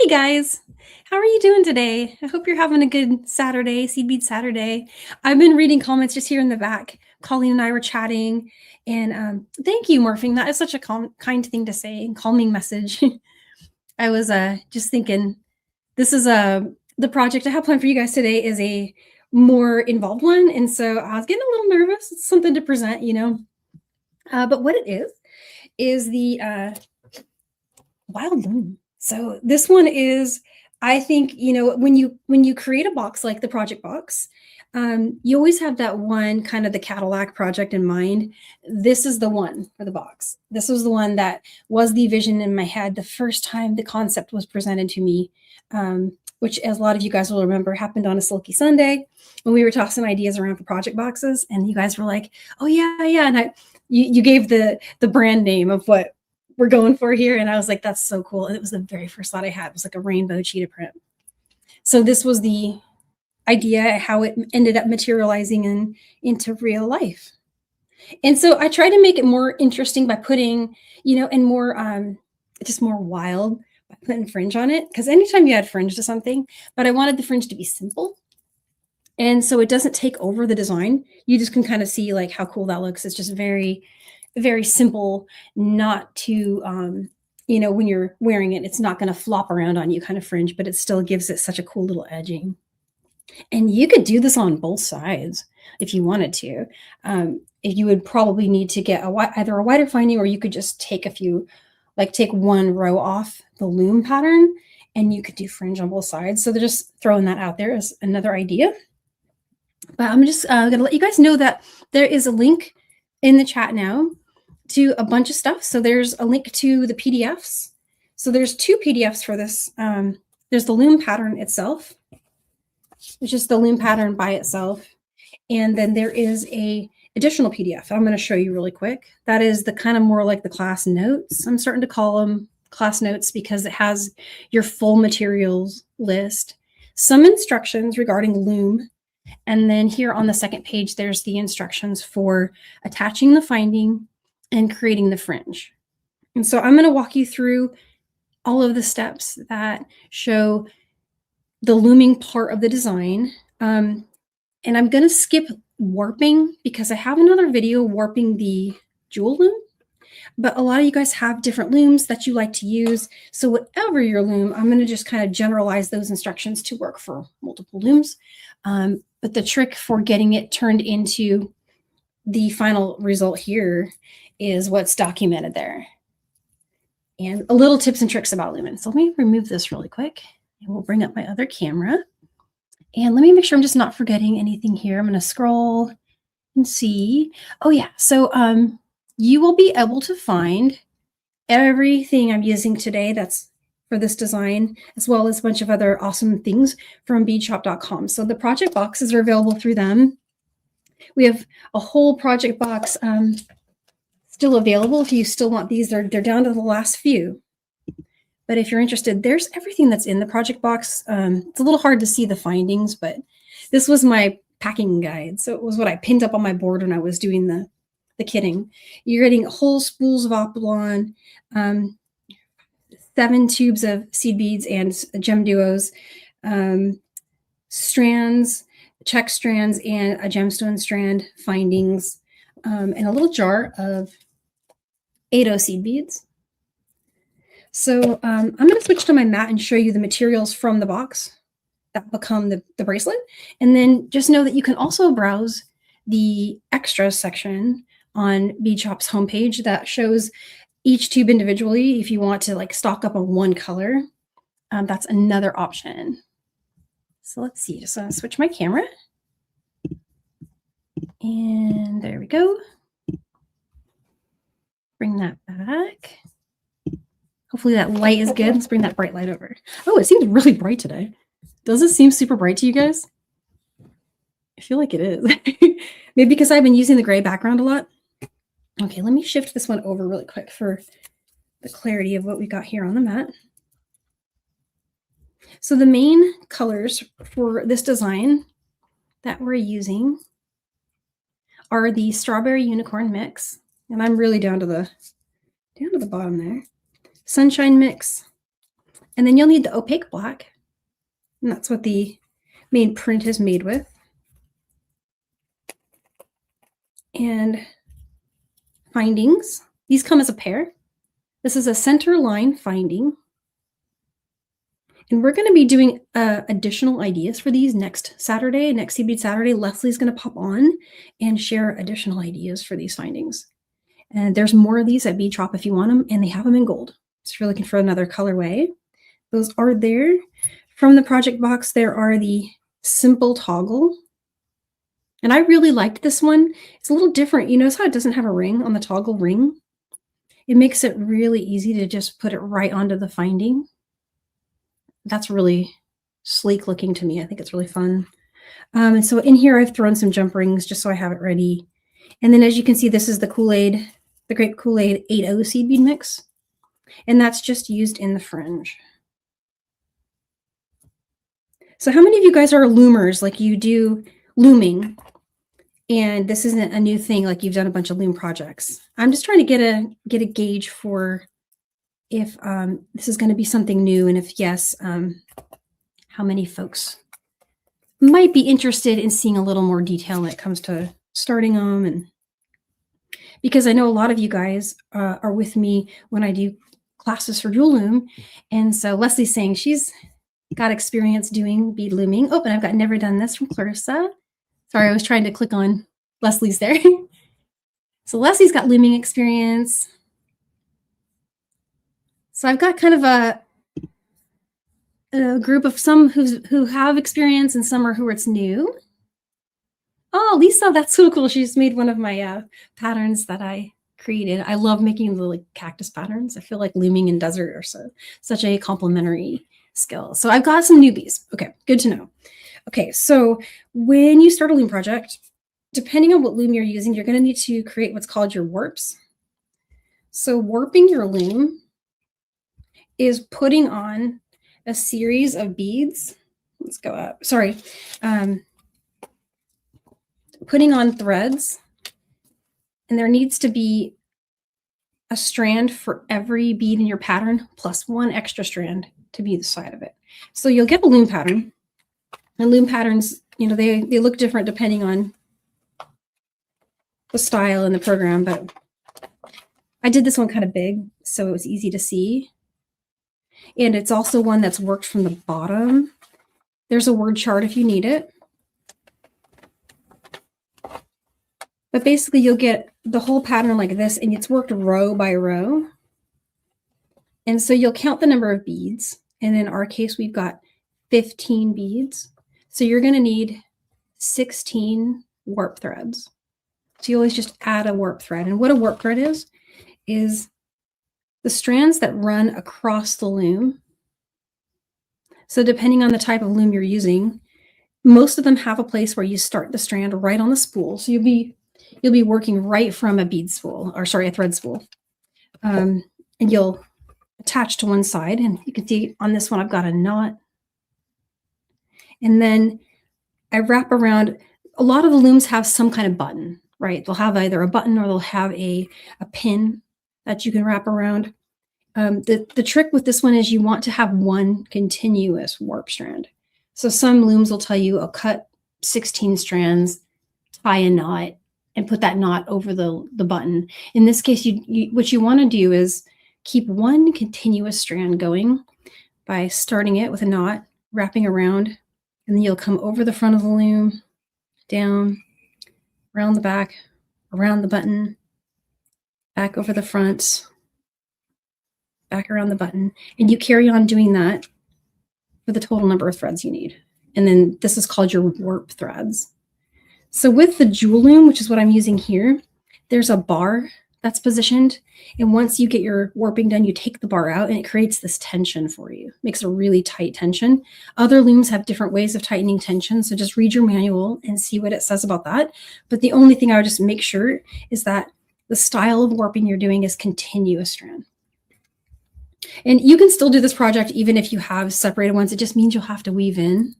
Hey guys, how are you doing today? I hope you're having a good Saturday, Seed Bead Saturday. I've been reading comments just here in the back. Colleen and I were chatting, and thank you, Morphing. That is such a kind thing to say and calming message. I was just thinking, this is the project I have planned for you guys today is a more involved one, and so I was getting a little nervous. It's something to present, you know. But what it is the Wild Loom. So this one is, I think, you know, when you create a box like the project box, you always have that one kind of the Cadillac project in mind. This is the one for the box. This was the one that was the vision in my head the first time the concept was presented to me, which, as a lot of you guys will remember, happened on a Silky Sunday when we were tossing ideas around for project boxes, and you guys were like, "Oh yeah, yeah," and you gave the brand name of what we're going for here. And I was like, that's so cool. And it was the very first thought I had. It was like a rainbow cheetah print. So this was the idea, how it ended up materializing into real life. And so I tried to make it more interesting by putting, you know, and more, just more wild by putting fringe on it. Because anytime you add fringe to something, but I wanted the fringe to be simple. And so it doesn't take over the design. You just can kind of see like how cool that looks. It's just very simple, not too, you know, when you're wearing it, it's not going to flop around on you kind of fringe, but it still gives it such a cool little edging. And you could do this on both sides if you wanted to. If you would probably need to get either a wider finding, or you could just take a few, like take one row off the loom pattern, and you could do fringe on both sides. So they're just throwing that out there as another idea. But I'm just going to let you guys know that there is a link in the chat now to a bunch of stuff. So there's a link to the PDFs. So there's two PDFs for this. There's the loom pattern itself, which is the loom pattern by itself. And then there is a additional PDF I'm going to show you really quick. That is the kind of more like the class notes. I'm starting to call them class notes because it has your full materials list, some instructions regarding loom. And then here on the second page, there's the instructions for attaching the finding and creating the fringe. And so I'm going to walk you through all of the steps that show the looming part of the design. And I'm going to skip warping because I have another video warping the jewel loom. But a lot of you guys have different looms that you like to use. So whatever your loom, I'm going to just kind of generalize those instructions to work for multiple looms. But the trick for getting it turned into the final result here is what's documented there. And a little tips and tricks about looming. So let me remove this really quick, and we'll bring up my other camera. And let me make sure I'm just not forgetting anything here. I'm going to scroll and see. Oh yeah, so you will be able to find everything I'm using today that's for this design, as well as a bunch of other awesome things from beadshop.com. So the project boxes are available through them. We have a whole project box still available if you still want these. They're down to the last few. But if you're interested, there's everything that's in the project box. It's a little hard to see the findings, but this was my packing guide. So it was what I pinned up on my board when I was doing the kitting. You're getting whole spools of Opalon, 7 tubes of seed beads and gem duos, strands, check strands, and a gemstone strand findings, and a little jar of 8 seed beads. So I'm going to switch to my mat and show you the materials from the box that become the bracelet. And then just know that you can also browse the extras section on Bead Shop's homepage that shows each tube individually. If you want to like stock up on one color, that's another option. So let's see, just going to switch my camera. And there we go. Bring that back. Hopefully that light is good. Let's bring that bright light over. Oh, it seems really bright today. Does it seem super bright to you guys? I feel like it is. Maybe because I've been using the gray background a lot. Okay, let me shift this one over really quick for the clarity of what we got here on the mat. So the main colors for this design that we're using are the Strawberry Unicorne mix. And I'm really down to the bottom there. Sunshine mix, And then you'll need the opaque black, and that's what the main print is made with. And findings, these come as a pair. This is a Centerline finding. And we're going to be doing additional ideas for these next Saturday, next Seed Bead Saturday. Leslie's going to pop on and share additional ideas for these findings. And there's more of these at Bead Shop if you want them, and they have them in gold. So if you're looking for another colorway, those are there. From the project box, there are the simple toggle. And I really liked this one. It's a little different. You notice how it doesn't have a ring on the toggle ring? It makes it really easy to just put it right onto the finding. That's really sleek looking to me. I think it's really fun. And so in here, I've thrown some jump rings just so I have it ready. And then as you can see, this is the Kool Aid, the Grape Cool Aid 8.0 seed bead mix. And that's just used in the fringe. So how many of you guys are loomers, like you do looming? And this isn't a new thing, like you've done a bunch of loom projects. I'm just trying to get a gauge for if this is going to be something new, and if yes, how many folks might be interested in seeing a little more detail when it comes to starting them. And because I know a lot of you guys are with me when I do classes for Jewel Loom. And so Leslie's saying she's got experience doing bead looming. Oh, and I've got Never Done This from Clarissa. Sorry, I was trying to click on Leslie's there. So Leslie's got looming experience. So I've got kind of a group of some who have experience and some are who it's new. Oh, Lisa, that's so cool. She's made one of my patterns that I created. I love making the like cactus patterns. I feel like looming and desert are such a complementary skill. So I've got some newbies. Okay, good to know. Okay, so when you start a loom project, depending on what loom you're using, you're going to need to create what's called your warps. So warping your loom is putting on a series of beads. Let's go up. Sorry. Putting on threads, and there needs to be a strand for every bead in your pattern plus one extra strand to be the side of it. So you'll get a loom pattern, and loom patterns, you know, they look different depending on the style and the program, but I did this one kind of big so it was easy to see. And it's also one that's worked from the bottom. There's a word chart if you need it. But basically you'll get the whole pattern like this, and it's worked row by row. And so you'll count the number of beads. And in our case, we've got 15 beads. So you're going to need 16 warp threads. So you always just add a warp thread. And what a warp thread is the strands that run across the loom. So depending on the type of loom you're using, most of them have a place where you start the strand right on the spool. So you'll be working right from a bead spool, or sorry, a thread spool. And you'll attach to one side, and you can see on this one I've got a knot. And then I wrap around. A lot of the looms have some kind of button, right? They'll have either a button or they'll have a pin that you can wrap around. The trick with this one is you want to have one continuous warp strand. So some looms will tell you, I'll cut 16 strands, tie a knot, and put that knot over the button. In this case, what you want to do is keep one continuous strand going by starting it with a knot, wrapping around, and then you'll come over the front of the loom, down, around the back, around the button, back over the front, back around the button, and you carry on doing that for the total number of threads you need. And then this is called your warp threads. So with the Jewel Loom, which is what I'm using here, there's a bar that's positioned. And once you get your warping done, you take the bar out and it creates this tension for you. It makes a really tight tension. Other looms have different ways of tightening tension. So just read your manual and see what it says about that. But the only thing I would just make sure is that the style of warping you're doing is continuous strand. And you can still do this project even if you have separated ones. It just means you'll have to weave in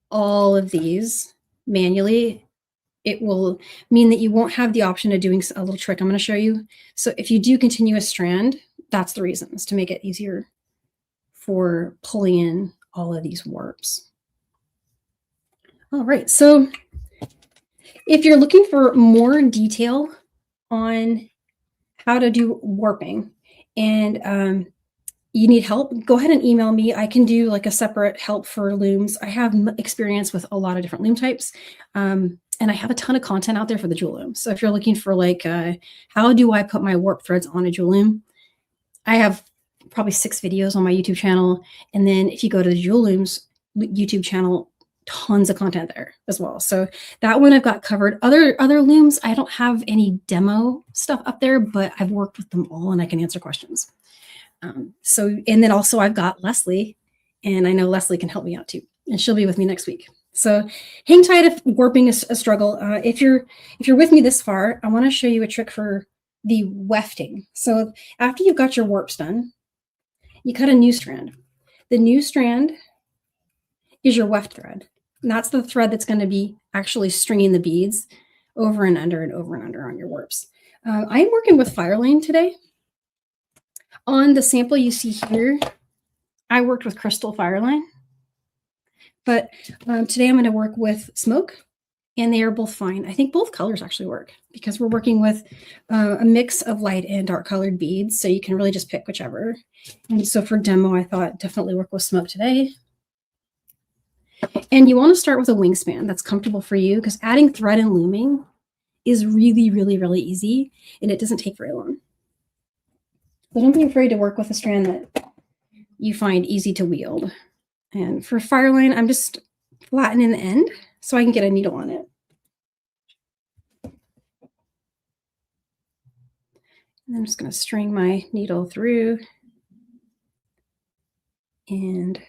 all of these manually. It will mean that you won't have the option of doing a little trick I'm going to show you. So if you do continuous strand, that's the reason, is to make it easier for pulling in all of these warps. All right, so if you're looking for more detail on how to do warping and you need help, go ahead and email me. I can do like a separate help for looms. I have experience with a lot of different loom types. And I have a ton of content out there for the jewel loom. So if you're looking for like, how do I put my warp threads on a jewel loom? I have probably 6 videos on my YouTube channel. And then if you go to the jewel looms YouTube channel, tons of content there as well. So that one I've got covered. Other looms, I don't have any demo stuff up there, but I've worked with them all and I can answer questions. And then also I've got Leslie, and I know Leslie can help me out too, and she'll be with me next week. So hang tight if warping is a struggle. If you're with me this far, I want to show you a trick for the wefting. So after you've got your warps done, you cut a new strand. The new strand is your weft thread. And that's the thread that's going to be actually stringing the beads over and under and over and under on your warps. I'm working with Fireline today. On the sample you see here, I worked with Crystal Fireline, but today I'm going to work with Smoke, and they are both fine. I think both colors actually work because we're working with a mix of light and dark colored beads, so you can really just pick whichever. And so for demo, I thought definitely work with Smoke today. And you want to start with a wingspan that's comfortable for you, because adding thread and looming is really, really, really easy, and it doesn't take very long. So don't be afraid to work with a strand that you find easy to wield. And for Fireline, I'm just flattening the end so I can get a needle on it. And I'm just going to string my needle through. And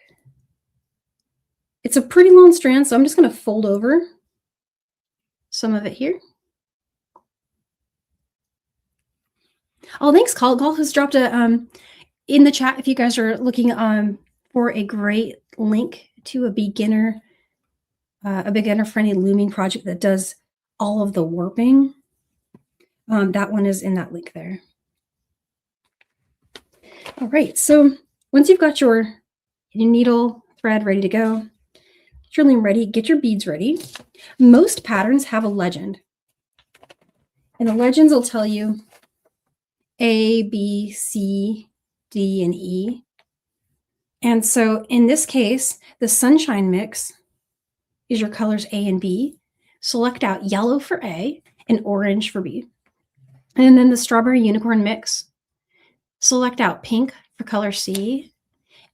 it's a pretty long strand, so I'm just going to fold over some of it here. Oh, thanks, Call. Call has dropped a in the chat if you guys are looking for a great link to a beginner friendly looming project that does all of the warping. That one is in that link there. All right, so once you've got your needle thread ready to go, get your loom ready, get your beads ready. Most patterns have a legend, and the legends will tell you A, B, C, D, and E. And so in this case, the sunshine mix is your colors A and B. Select out yellow for A and orange for B. And then the strawberry unicorn mix, select out pink for color C,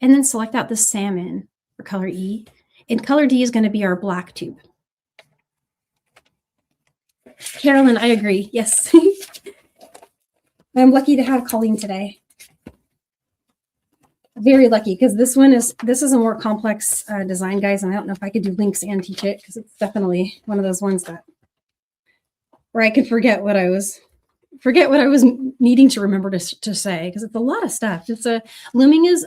and then select out the salmon for color E. And color D is going to be our black tube. Carolyn, I agree. Yes. I'm lucky to have Colleen today. Very lucky, because this is a more complex design, guys, and I don't know if I could do links and teach it, because it's definitely one of those ones that where I could forget what I was needing to remember to say, because it's a lot of stuff. Looming is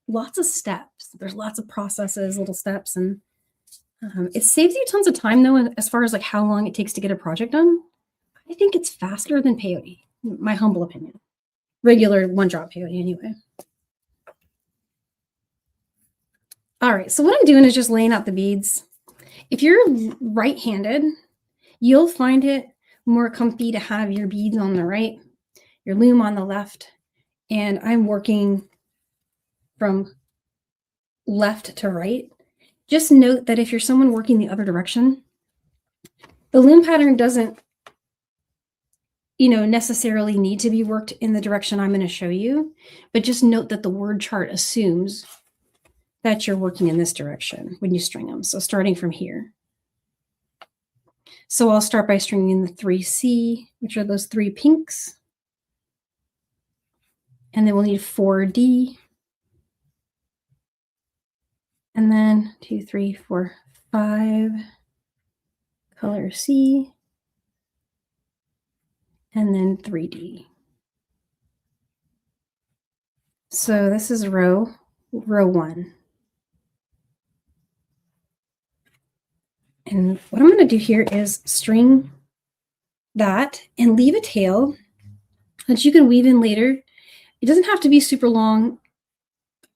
lots of steps. There's lots of processes, little steps, and it saves you tons of time though, as far as like how long it takes to get a project done. I think it's faster than peyote. My humble opinion. Regular one-drop peyote anyway. All right, so what I'm doing is just laying out the beads. If you're right-handed, you'll find it more comfy to have your beads on the right, your loom on the left, and I'm working from left to right. Just note that if you're someone working the other direction, the loom pattern doesn't necessarily need to be worked in the direction I'm going to show you, but just note that the word chart assumes that you're working in this direction when you string them. So starting from here. So I'll start by stringing the 3C, which are those 3 pinks. And then we'll need 4D. And then 2, 3, 4, 5, color C. And then 3D. So this is row 1. And what I'm going to do here is string that and leave a tail that you can weave in later. It doesn't have to be super long.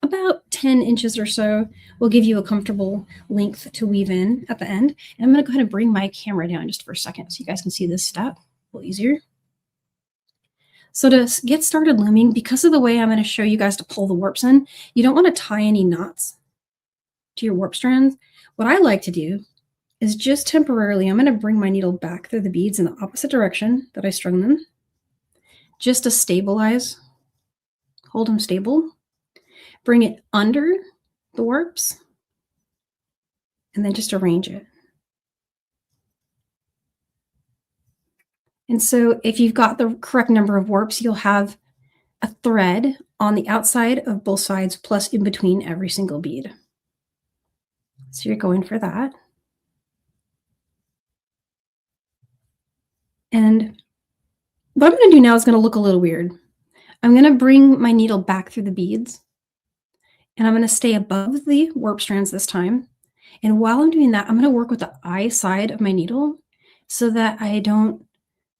about 10 inches or so will give you a comfortable length to weave in at the end. And I'm going to go ahead and bring my camera down just for a second so you guys can see this step a little easier. So to get started looming, because of the way I'm going to show you guys to pull the warps in, you don't want to tie any knots to your warp strands. What I like to do is just temporarily, I'm going to bring my needle back through the beads in the opposite direction that I strung them, just to stabilize, hold them stable, bring it under the warps, and then just arrange it. And so if you've got the correct number of warps, you'll have a thread on the outside of both sides plus in between every single bead. So you're going for that. And what I'm going to do now is going to look a little weird. I'm going to bring my needle back through the beads, and I'm going to stay above the warp strands this time. And while I'm doing that, I'm going to work with the eye side of my needle so that I don't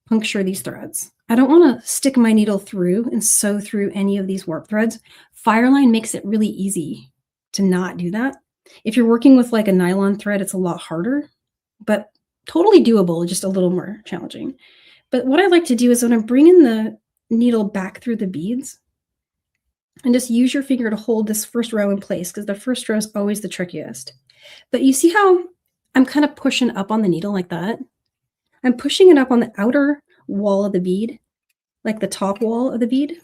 puncture these threads. I don't want to stick my needle through and sew through any of these warp threads. Fireline makes it really easy to not do that. If you're working with like a nylon thread, it's a lot harder, but totally doable, just a little more challenging. But what I like to do is when I'm bringing the needle back through the beads, and just use your finger to hold this first row in place, because the first row is always the trickiest. But you see how I'm kind of pushing up on the needle like that? I'm pushing it up on the outer wall of the bead, like the top wall of the bead,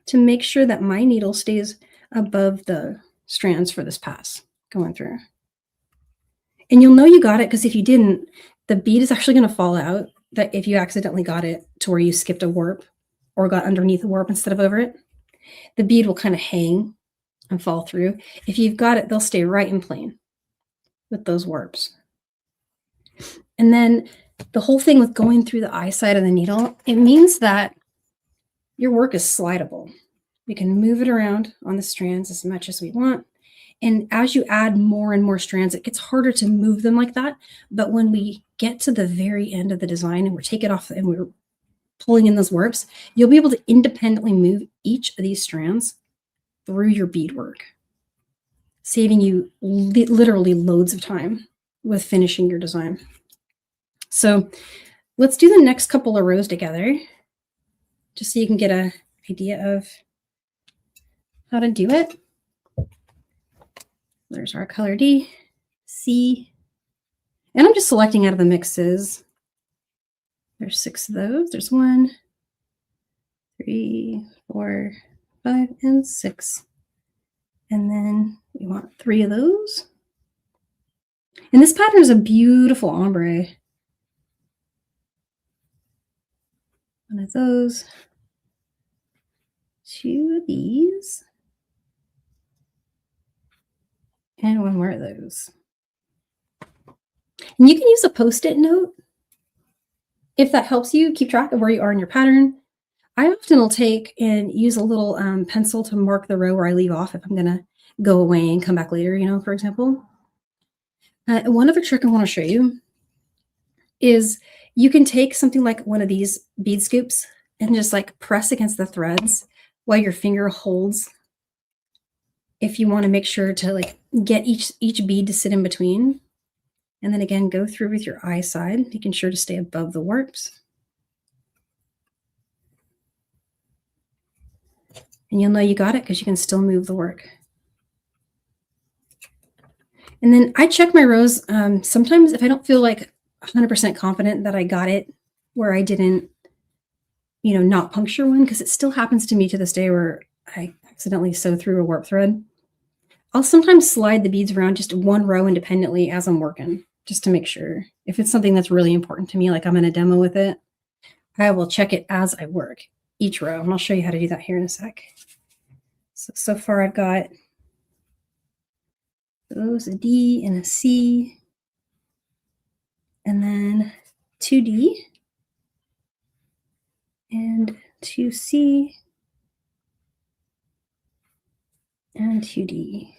to make sure that my needle stays above the strands for this pass going through. And you'll know you got it because if you didn't, the bead is actually going to fall out. That if you accidentally got it to where you skipped a warp or got underneath a warp instead of over it, the bead will kind of hang and fall through. If you've got it, they'll stay right in plane with those warps. And then the whole thing with going through the eye side of the needle, it means that your work is slidable. We can move it around on the strands as much as we want. And as you add more and more strands, it gets harder to move them like that. But when we get to the very end of the design and we're taking it off and we're pulling in those warps, you'll be able to independently move each of these strands through your beadwork, saving you literally loads of time with finishing your design. So let's do the next couple of rows together, just so you can get an idea of how to do it. There's our color D, C, and I'm just selecting out of the mixes. There's 6 of those. There's 1, 3, 4, 5, and 6. And then we want 3 of those. And this pattern is a beautiful ombre. 1 of those, 2 of these, and 1 more of those. And you can use a Post-it note if that helps you keep track of where you are in your pattern. I often will take and use a little pencil to mark the row where I leave off if I'm going to go away and come back later, you know, for example. One other trick I want to show you is you can take something like one of these bead scoops and just like press against the threads while your finger holds, if you want to make sure to like get each bead to sit in between. And then again, go through with your eye side, making sure to stay above the warps. And you'll know you got it because you can still move the work. And then I check my rows. Sometimes if I don't feel like 100% confident that I got it where I didn't, you know, not puncture one, because it still happens to me to this day where I accidentally sew through a warp thread. I'll sometimes slide the beads around just 1 row independently as I'm working, just to make sure. If it's something that's really important to me, like I'm in a demo with it, I will check it as I work, each row. And I'll show you how to do that here in a sec. So far I've got those, a D and a C, and then 2D and 2C and 2D.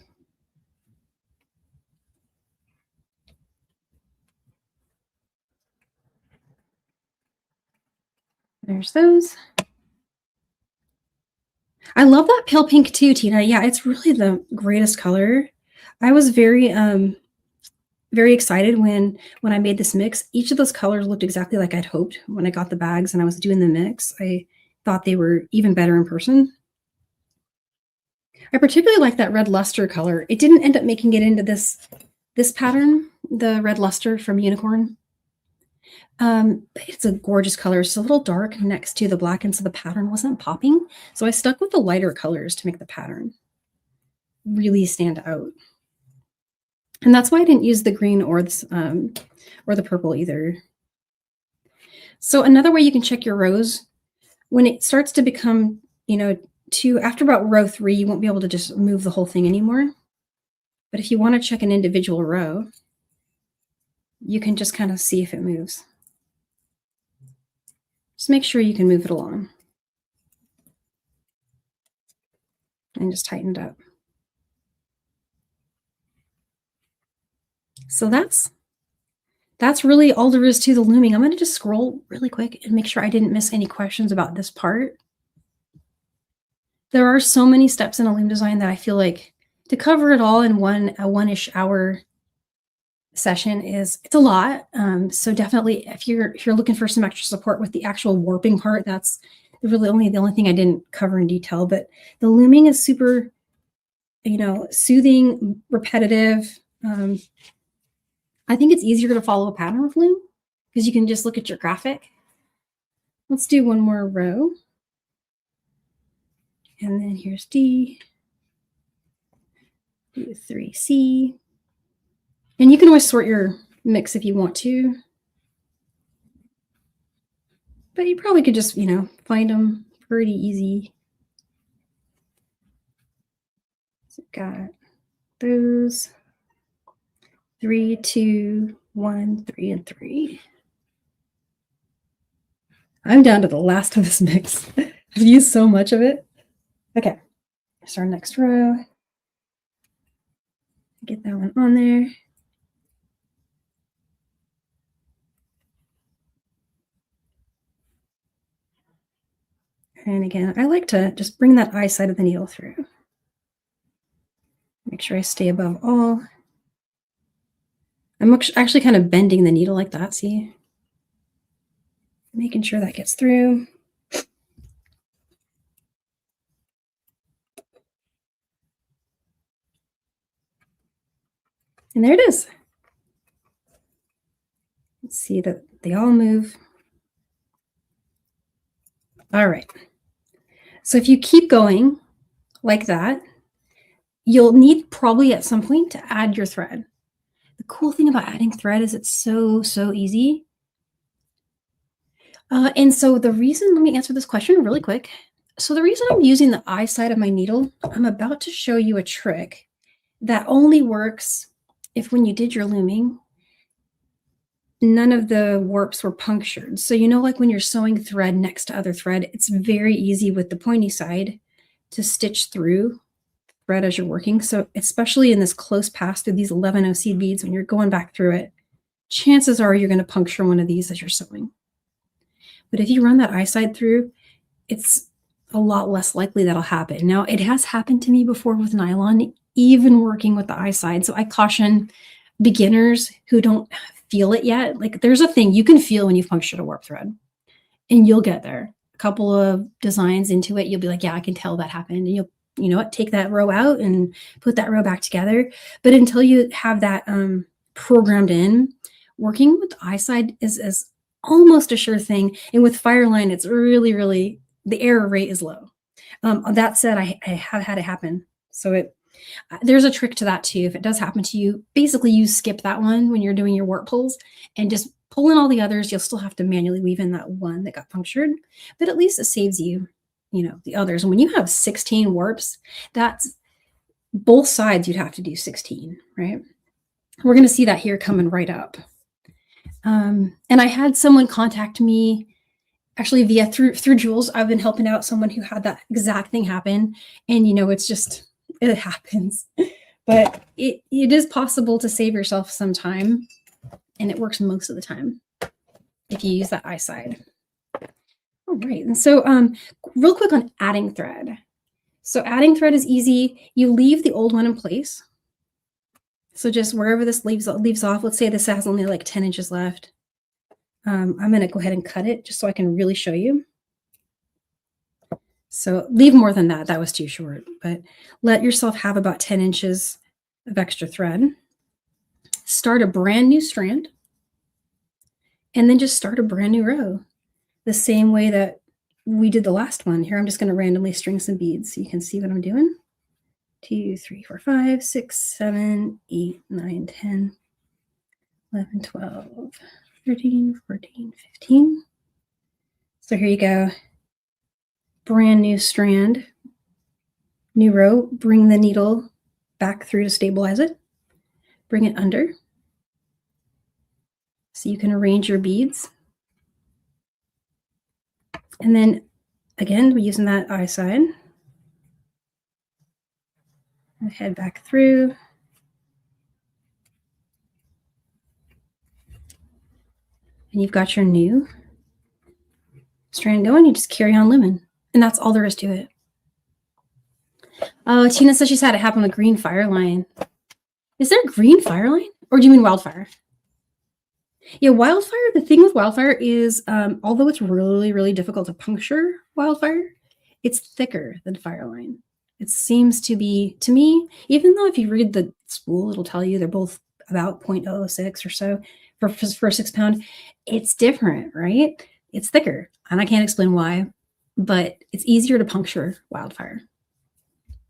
There's those. I love that pale pink too, Tina. Yeah, it's really the greatest color. I was very excited when I made this mix. Each of those colors looked exactly like I'd hoped when I got the bags and I was doing the mix. I thought they were even better in person. I particularly like that red luster color. It didn't end up making it into this pattern, the red luster from Unicorne. But it's a gorgeous color. It's a little dark next to the black, and so the pattern wasn't popping. So I stuck with the lighter colors to make the pattern really stand out. And that's why I didn't use the green or the purple either. So another way you can check your rows, when it starts to become, after about row 3, you won't be able to just move the whole thing anymore. But if you want to check an individual row, you can just kind of see if it moves. Just make sure you can move it along. And just tighten it up. So that's really all there is to the looming. I'm going to just scroll really quick and make sure I didn't miss any questions about this part. There are so many steps in a loom design that I feel like to cover it all in a one-ish hour session it's a lot. So definitely if you're looking for some extra support with the actual warping part, that's really the only thing I didn't cover in detail. But the looming is super, soothing, repetitive. I think it's easier to follow a pattern with loom because you can just look at your graphic. Let's do one more row. And then here's D, do 3C. And you can always sort your mix if you want to. But you probably could just, find them pretty easy. So got those 3, 2, 1, 3, and 3. I'm down to the last of this mix. I've used so much of it. Okay, here's our next row. Get that one on there. And again, I like to just bring that eye side of the needle through. Make sure I stay above all. I'm actually kind of bending the needle like that, see? Making sure that gets through. And there it is. Let's see that they all move. All right. So if you keep going like that, you'll need probably at some point to add your thread. The cool thing about adding thread is it's so easy. And so the reason, let me answer this question really quick. So the reason I'm using the eye side of my needle, I'm about to show you a trick that only works if when you did your looming, none of the warps were punctured. So like when you're sewing thread next to other thread, it's very easy with the pointy side to stitch through thread as you're working. So especially in this close pass through these 11 seed beads, when you're going back through it, chances are you're going to puncture one of these as you're sewing. But if you run that eye side through, it's a lot less likely that'll happen. Now, it has happened to me before with nylon, even working with the eye side. So I caution beginners who don't feel it yet. Like there's a thing you can feel when you've punctured a warp thread, and you'll get there. A couple of designs into it, you'll be like, yeah, I can tell that happened. And you'll take that row out and put that row back together. But until you have that programmed in, working with the eye side is almost a sure thing. And with Fireline, it's really, the error rate is low. That said, I have had it happen. So there's a trick to that too. If it does happen to you, basically you skip that one when you're doing your warp pulls and just pull in all the others. You'll still have to manually weave in that one that got punctured, but at least it saves you, the others. And when you have 16 warps, that's both sides. You'd have to do 16, right? We're going to see that here coming right up. And I had someone contact me actually through Jules. I've been helping out someone who had that exact thing happen. And, it happens, but it is possible to save yourself some time, and it works most of the time if you use that eye side. All right. And so real quick on adding thread. So adding thread is easy. You leave the old one in place. So just wherever this leaves off, let's say this has only like 10 inches left. I'm going to go ahead and cut it just so I can really show you. So leave more than that. That was too short, but let yourself have about 10 inches of extra thread. Start a brand new strand, and then just start a brand new row the same way that we did the last one. Here I'm just going to randomly string some beads so you can see what I'm doing. 2, 3, 4, 5, 6, 7, 8, 9, 10, 11, 12, 13, 14, 15. So here you go. Brand new strand, new row. Bring the needle back through to stabilize it. Bring it under so you can arrange your beads. And then again, we're using that eye side. And head back through. And you've got your new strand going. You just carry on looming. And that's all there is to it. Oh, Tina says she's had it happen with green Fireline. Is there green Fireline? Or do you mean wildfire? Yeah, wildfire, the thing with wildfire is, although it's really, really difficult to puncture wildfire, it's thicker than Fireline. It seems to be, to me, even though if you read the spool, it'll tell you they're both about 0.006 or so for 6 pound, it's different, right? It's thicker, and I can't explain why, but it's easier to puncture wildfire.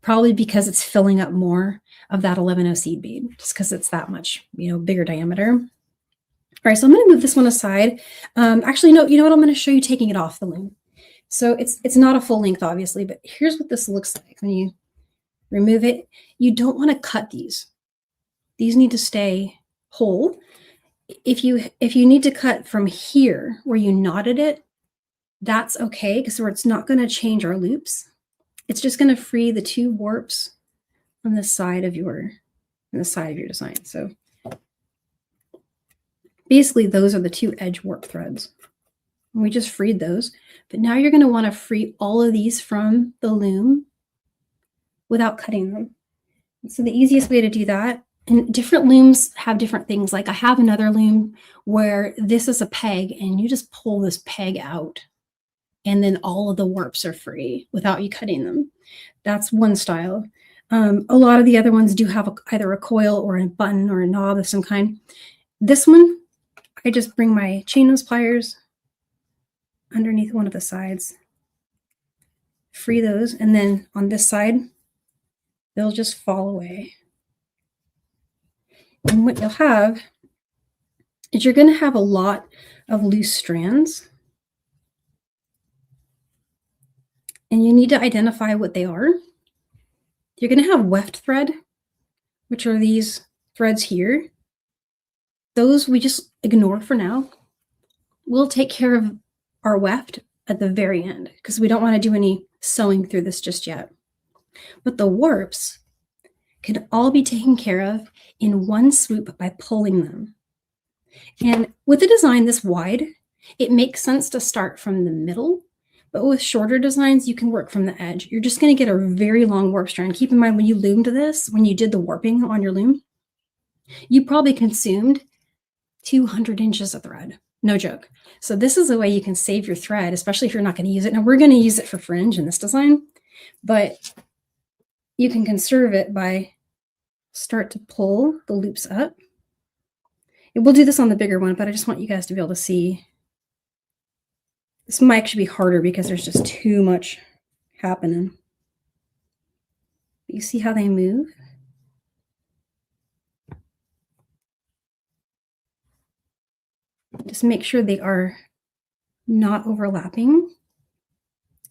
Probably because it's filling up more of that 11-0 seed bead, just because it's that much, bigger diameter. All right, so I'm going to move this one aside. Actually, no, you know what? I'm going to show you taking it off the loom. So it's not a full length, obviously, but here's what this looks like when you remove it. You don't want to cut these. These need to stay whole. If you need to cut from here where you knotted it, that's okay, because it's not going to change our loops. It's just going to free the 2 warps on the side of your design. So basically, those are the 2 edge warp threads. And we just freed those. But now you're going to want to free all of these from the loom without cutting them. So the easiest way to do that, and different looms have different things. Like I have another loom where this is a peg, and you just pull this peg out, and then all of the warps are free without you cutting them. That's one style. A lot of the other ones do have either a coil or a button or a knob of some kind. This one, I just bring my chain nose pliers underneath one of the sides, free those, and then on this side, they'll just fall away. And what you'll have is you're going to have a lot of loose strands, and you need to identify what they are. You're going to have weft thread, which are these threads here. Those we just ignore for now. We'll take care of our weft at the very end because we don't want to do any sewing through this just yet. But the warps can all be taken care of in one swoop by pulling them. And with a design this wide, it makes sense to start from the middle, but with shorter designs, you can work from the edge. You're just going to get a very long warp strand. Keep in mind when you loomed this, when you did the warping on your loom, you probably consumed 200 inches of thread. No joke. So this is a way you can save your thread, especially if you're not going to use it. Now we're going to use it for fringe in this design, but you can conserve it by start to pull the loops up. And we'll do this on the bigger one, but I just want you guys to be able to see. This might actually be harder because there's just too much happening. You see how they move? Just make sure they are not overlapping.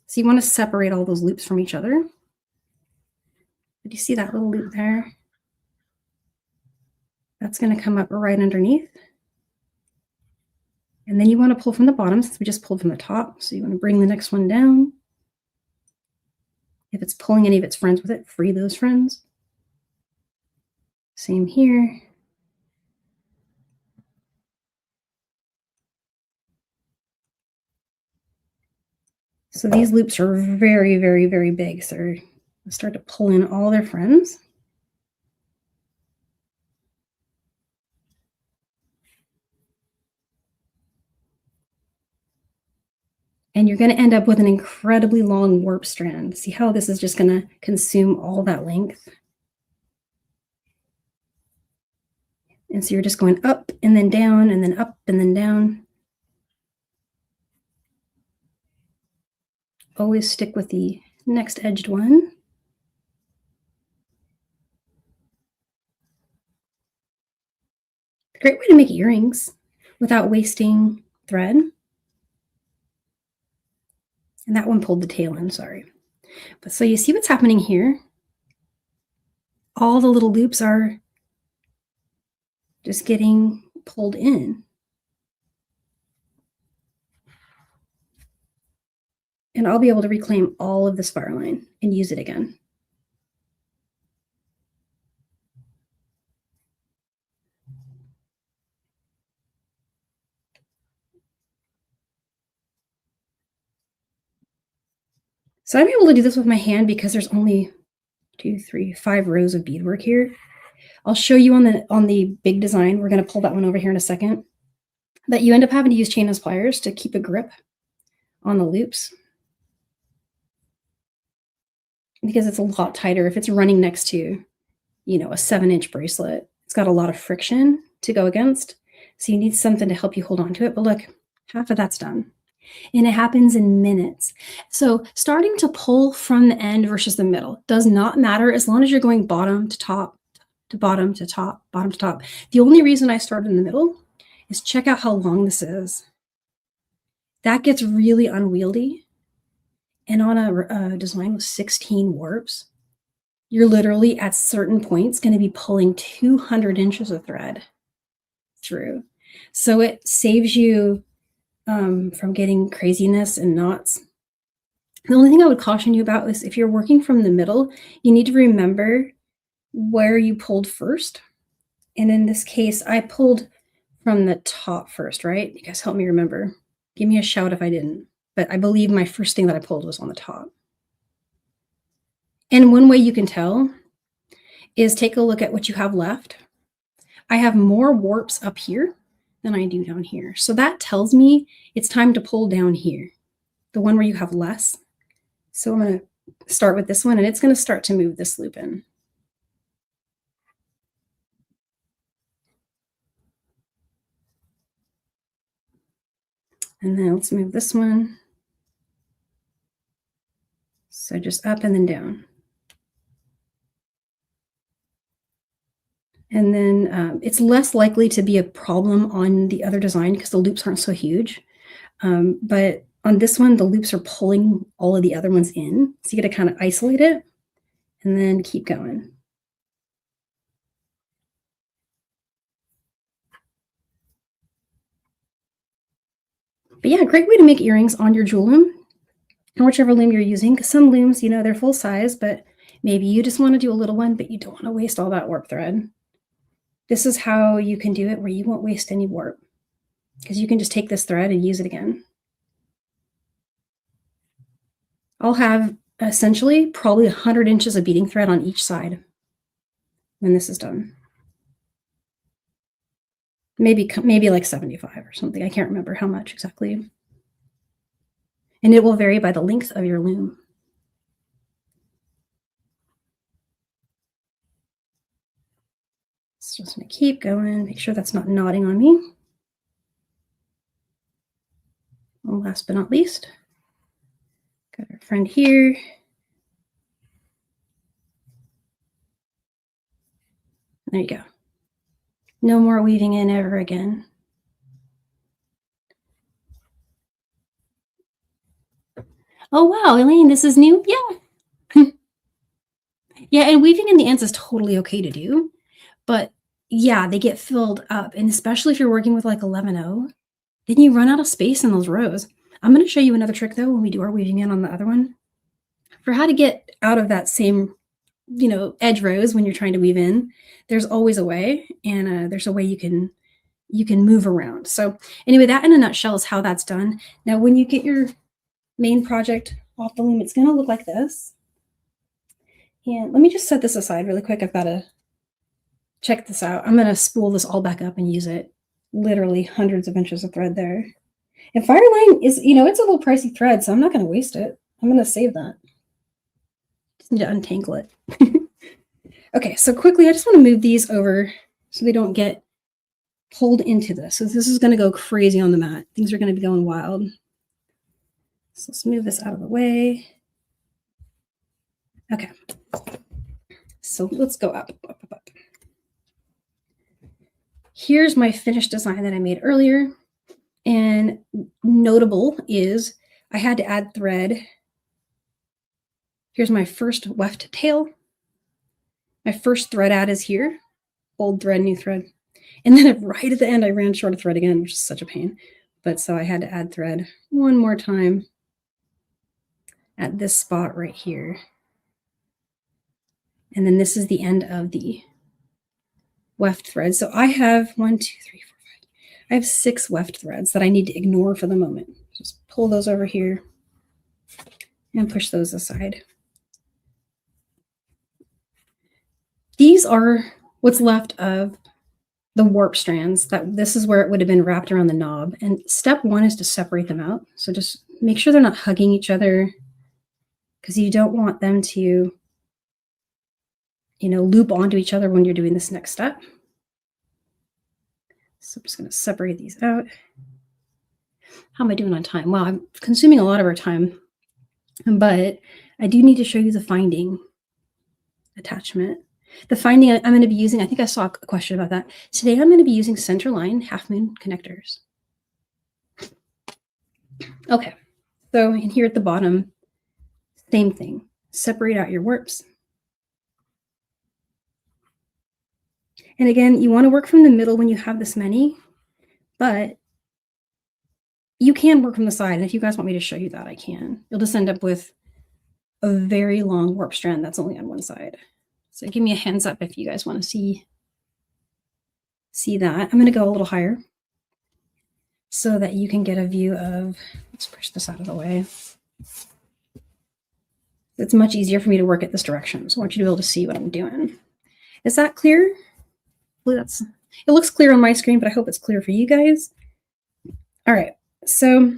So you want to separate all those loops from each other. But you see that little loop there? That's going to come up right underneath. And then you want to pull from the bottom since we just pulled from the top. So you want to bring the next one down. If it's pulling any of its friends with it, free those friends. Same here. So these loops are very, very, very big. So Start to pull in all their friends. And you're going to end up with an incredibly long warp strand. See how this is just going to consume all that length? And so you're just going up and then down and then up and then down. Always stick with the next edged one. Great way to make earrings without wasting thread. And that one pulled the tail in, sorry. But so you see what's happening here? All the little loops are just getting pulled in. And I'll be able to reclaim all of this Fireline and use it again. So I'm able to do this with my hand because there's only 2, 3, 5 rows of beadwork here. I'll show you on the big design. We're going to pull that one over here in a second. That you end up having to use chainless pliers to keep a grip on the loops because it's a lot tighter. If it's running next to, you know, a 7-inch bracelet, it's got a lot of friction to go against. So you need something to help you hold on to it. But look, half of that's done. And it happens in minutes. So starting to pull from the end versus the middle does not matter as long as you're going bottom to top, to bottom to top, bottom to top. The only reason I started in the middle is check out how long this is. That gets really unwieldy. And on a design with 16 warps, you're literally at certain points going to be pulling 200 inches of thread through. So it saves you from getting craziness and knots. The only thing I would caution you about is if you're working from the middle, you need to remember where you pulled first. And in this case, I pulled from the top first, right? You guys help me remember. Give me a shout if I didn't. But I believe my first thing that I pulled was on the top. And one way you can tell is take a look at what you have left. I have more warps up here than I do down here. So that tells me it's time to pull down here, the one where you have less. So I'm going to start with this one, and it's going to start to move this loop in. And then let's move this one. So just up and then down. And then it's less likely to be a problem on the other design because the loops aren't so huge. But on this one, the loops are pulling all of the other ones in. So you got to kind of isolate it and then keep going. But yeah, great way to make earrings on your jewel loom or whichever loom you're using. Because some looms, you know, they're full size, but maybe you just want to do a little one, but you don't want to waste all that warp thread. This is how you can do it where you won't waste any warp because you can just take this thread and use it again. I'll have essentially probably 100 inches of beading thread on each side when this is done. Maybe like 75 or something. I can't remember how much exactly. And it will vary by the length of your loom. So just going to keep going, make sure that's not knotting on me. And last but not least, got our friend here. There you go. No more weaving in ever again. Oh, wow, Elaine, this is new? Yeah. Yeah, and weaving in the ends is totally okay to do. But yeah, they get filled up. And especially if you're working with like 11-0, then you run out of space in those rows. I'm going to show you another trick, though, when we do our weaving in on the other one. For how to get out of that same, you know, edge rows when you're trying to weave in, there's always a way. And there's a way you can move around. So anyway, that in a nutshell is how that's done. Now, when you get your main project off the loom, it's going to look like this. And let me just set this aside really quick. I've got to check this out. I'm going to spool this all back up and use it. Literally hundreds of inches of thread there. And Fireline is, it's a little pricey thread, so I'm not going to waste it. I'm going to save that. Just need to untangle it. Okay, so quickly, I just want to move these over so they don't get pulled into this. So this is going to go crazy on the mat. Things are going to be going wild. So let's move this out of the way. Okay. So let's go up. Here's my finished design that I made earlier. And notable is I had to add thread. Here's my first weft tail. My first thread add is here. Old thread, new thread. And then right at the end, I ran short of thread again, which is such a pain. But so I had to add thread one more time at this spot right here. And then this is the end of the weft thread. So I have 1, 2, 3, 4, 5. I have 6 weft threads that I need to ignore for the moment. Just pull those over here and push those aside. These are what's left of the warp strands. This is where it would have been wrapped around the knob. And step 1 is to separate them out. So just make sure they're not hugging each other, because you don't want them to, loop onto each other when you're doing this next step. So I'm just going to separate these out. How am I doing on time? Well, I'm consuming a lot of our time, but I do need to show you the finding attachment. The finding I'm going to be using, I think I saw a question about that. Today I'm going to be using Centerline half moon connectors. Okay, so in here at the bottom, same thing. Separate out your warps. And again, you want to work from the middle when you have this many, but you can work from the side. And if you guys want me to show you that, I can. You'll just end up with a very long warp strand that's only on one side. So give me a hands up if you guys want to see that. I'm going to go a little higher so that you can get a view of, let's push this out of the way. It's much easier for me to work at this direction. So I want you to be able to see what I'm doing. Is that clear? It looks clear on my screen, but I hope it's clear for you guys. All right. So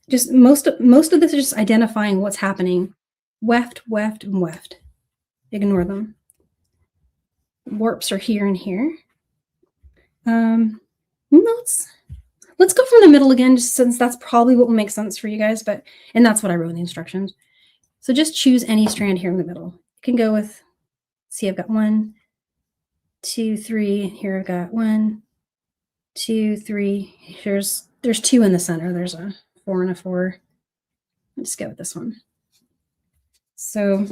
just most of this is just identifying what's happening. Weft, weft, and weft. Ignore them. Warps are here and here. Let's go from the middle again, just since that's probably what will make sense for you guys. And that's what I wrote in the instructions. So just choose any strand here in the middle. You can go with, see, I've got 1, 2, 3. Here I've got 1, 2, 3. There's 2 in the center. There's a 4 and a 4. Let's just go with this one. So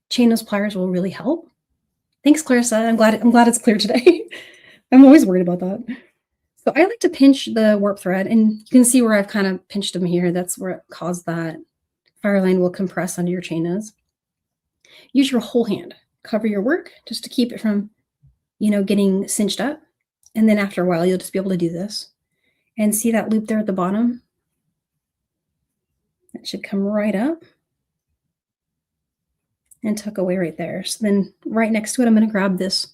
chain those pliers will really help. Thanks, Clarissa. I'm glad it's clear today. I'm always worried about that. So I like to pinch the warp thread, and you can see where I've kind of pinched them here. That's where it caused that. Fireline will compress under your chain nose. Use your whole hand. Cover your work just to keep it from, getting cinched up. And then after a while, you'll just be able to do this. And see that loop there at the bottom? That should come right up and tuck away right there. So then right next to it, I'm going to grab this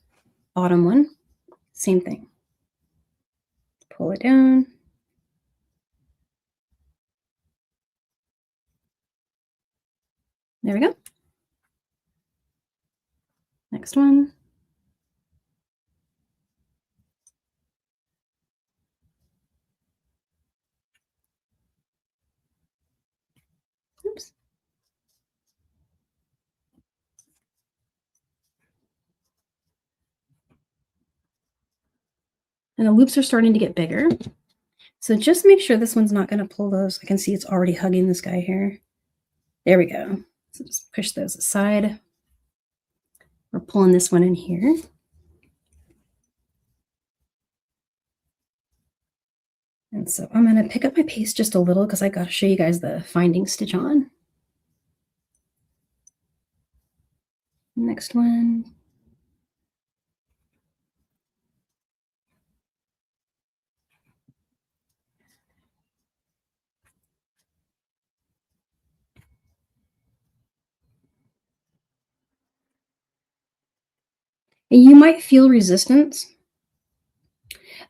bottom one. Same thing. Pull it down. There we go. Next one. Oops. And the loops are starting to get bigger. So just make sure this one's not going to pull those. I can see it's already hugging this guy here. There we go. So just push those aside. We're pulling this one in here. And so I'm going to pick up my pace just a little because I got to show you guys the finding stitch on. Next one. And you might feel resistance,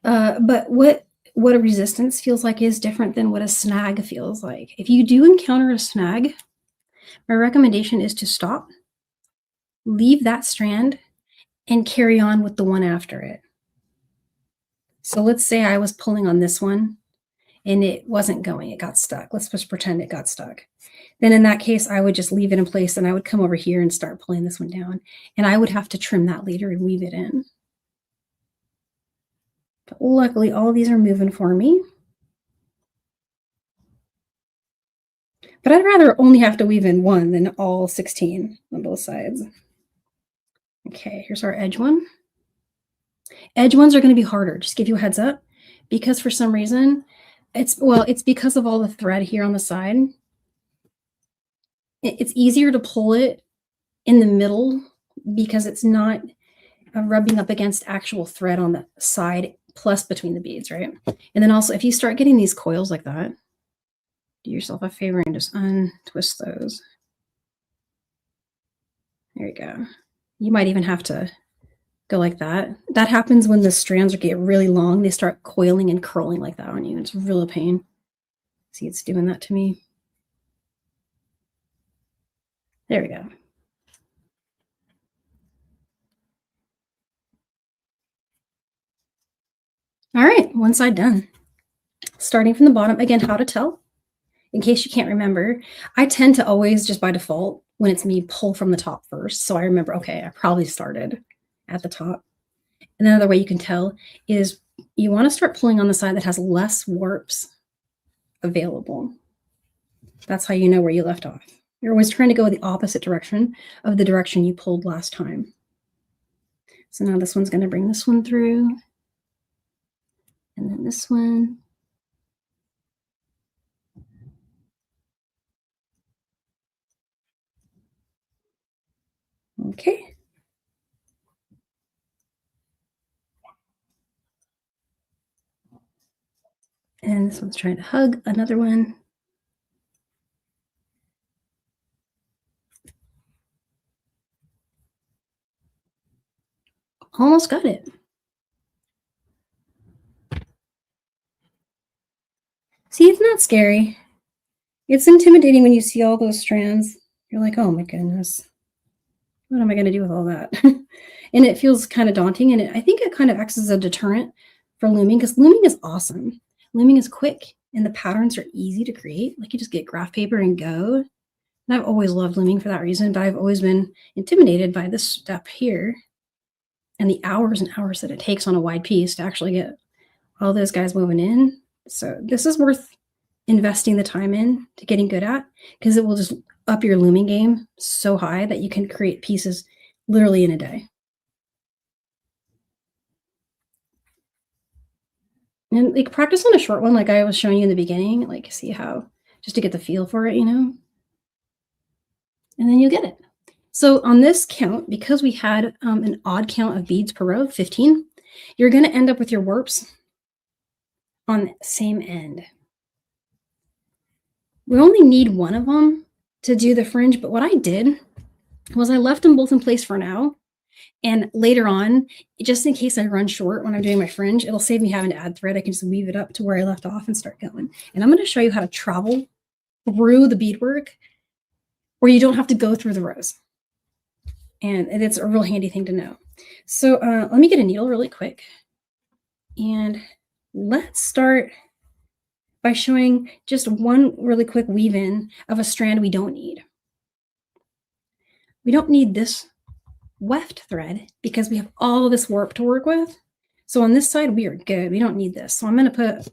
but what a resistance feels like is different than what a snag feels like. If you do encounter a snag, my recommendation is to stop, leave that strand, and carry on with the one after it. So let's say I was pulling on this one and it wasn't going, it got stuck. Let's just pretend it got stuck. Then in that case, I would just leave it in place and I would come over here and start pulling this one down. And I would have to trim that later and weave it in. But luckily, all of these are moving for me. But I'd rather only have to weave in one than all 16 on both sides. Okay, here's our edge one. Edge ones are going to be harder, just give you a heads up, because for some reason, it's because of all the thread here on the side. It's easier to pull it in the middle because it's not rubbing up against actual thread on the side plus between the beads, right? And then also, if you start getting these coils like that, do yourself a favor and just untwist those. There you go. You might even have to go like that. That happens when the strands get really long. They start coiling and curling like that on you. It's real pain. See, it's doing that to me. There we go. All right, one side done. Starting from the bottom, again, how to tell. In case you can't remember, I tend to always, just by default, when it's me, pull from the top first. So I remember, okay, I probably started at the top. And another way you can tell is you want to start pulling on the side that has less warps available. That's how you know where you left off. You're always trying to go the opposite direction of the direction you pulled last time. So now this one's going to bring this one through. And then this one. Okay. And this one's trying to hug another one. Almost got it. See, it's not scary. It's intimidating when you see all those strands. You're like, oh my goodness, what am I going to do with all that? And it feels kind of daunting. And I think it kind of acts as a deterrent for looming, because looming is awesome. Looming is quick and the patterns are easy to create. Like you just get graph paper and go. And I've always loved looming for that reason, but I've always been intimidated by this step here and the hours and hours that it takes on a wide piece to actually get all those guys woven in. So this is worth investing the time in to getting good at, because it will just up your looming game so high that you can create pieces literally in a day. And like practice on a short one, like I was showing you in the beginning, like see how, just to get the feel for it, you know, and then you'll get it. So on this count, because we had an odd count of beads per row, 15, you're going to end up with your warps on the same end. We only need one of them to do the fringe, but what I did was I left them both in place for now. And later on, just in case I run short when I'm doing my fringe, it'll save me having to add thread. I can just weave it up to where I left off and start going. And I'm going to show you how to travel through the beadwork where you don't have to go through the rows. And it's a real handy thing to know. So let me get a needle really quick. And let's start by showing just one really quick weave in of a strand we don't need. We don't need this weft thread because we have all of this warp to work with. So on this side, we are good. We don't need this. So I'm going to put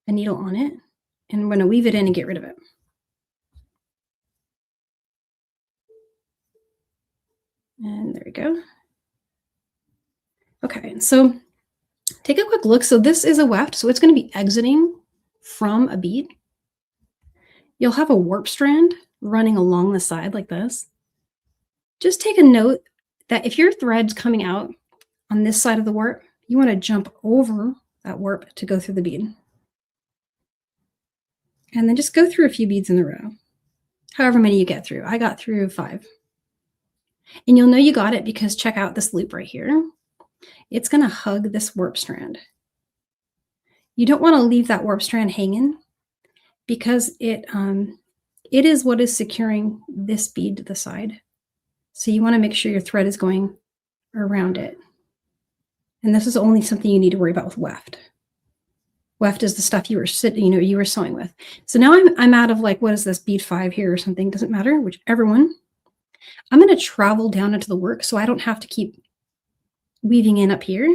a needle on it and I'm going to weave it in and get rid of it. And there we go. Okay, so take a quick look. So this is a weft, so it's going to be exiting from a bead. You'll have a warp strand running along the side like this. Just take a note that if your thread's coming out on this side of the warp, you want to jump over that warp to go through the bead. And then just go through a few beads in a row, however many you get through. I got through 5. And you'll know you got it because check out this loop right here. It's going to hug this warp strand. You don't want to leave that warp strand hanging because it is what is securing this bead to the side. So you want to make sure your thread is going around it. And this is only something you need to worry about with weft. Weft is the stuff you were sewing with. So now I'm out of like, what is this, bead 5 here or something? Doesn't matter, whichever one. I'm going to travel down into the work so I don't have to keep weaving in up here.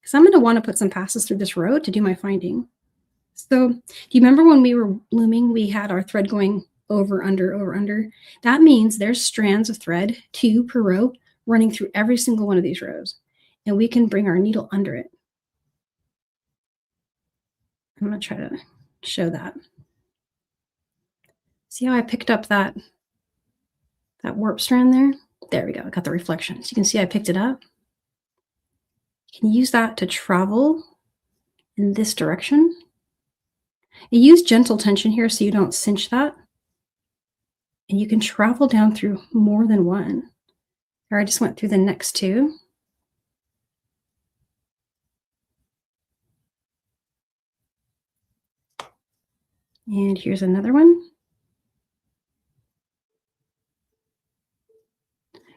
Because I'm going to want to put some passes through this row to do my finding. So do you remember when we were looming, we had our thread going over, under, over, under? That means there's strands of thread, 2 per row, running through every single one of these rows. And we can bring our needle under it. I'm going to try to show that. See how I picked up that warp strand there? There we go. I got the reflection. So you can see I picked it up. You can use that to travel in this direction. You use gentle tension here so you don't cinch that. And you can travel down through more than one. Or I just went through the next 2. And here's another one.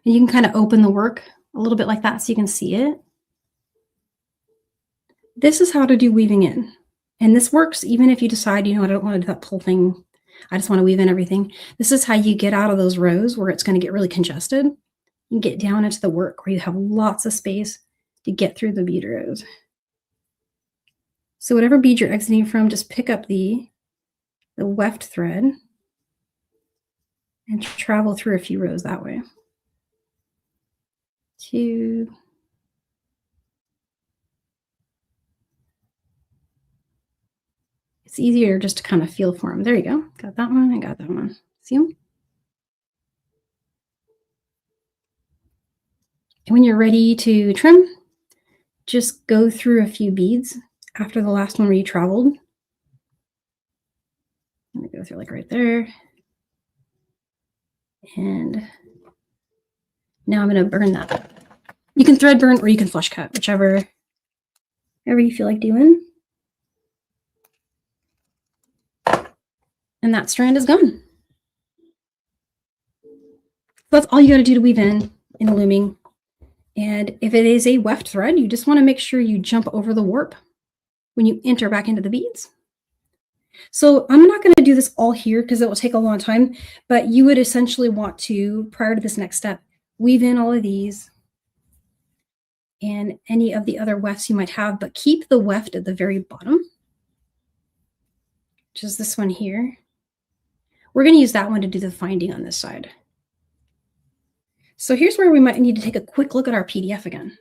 And you can kind of open the work a little bit like that so you can see it. This is how to do weaving in. And this works even if you decide, I don't want to do that pull thing. I just want to weave in everything. This is how you get out of those rows where it's going to get really congested. You get down into the work where you have lots of space to get through the bead rows. So whatever bead you're exiting from, just pick up the weft thread and travel through a few rows that way. 2. It's easier just to kind of feel for them. There you go. Got that one. I got that one. See them? And when you're ready to trim, just go through a few beads after the last one where you traveled. I'm going to go through like right there. And now I'm going to burn that. You can thread burn or you can flush cut, whichever you feel like doing. And that strand is gone. That's all you got to do to weave in a looming. And if it is a weft thread, you just want to make sure you jump over the warp when you enter back into the beads. So I'm not going to do this all here because it will take a long time, but you would essentially want to, prior to this next step, weave in all of these and any of the other wefts you might have, but keep the weft at the very bottom, which is this one here. We're going to use that one to do the finding on this side. So here's where we might need to take a quick look at our PDF again.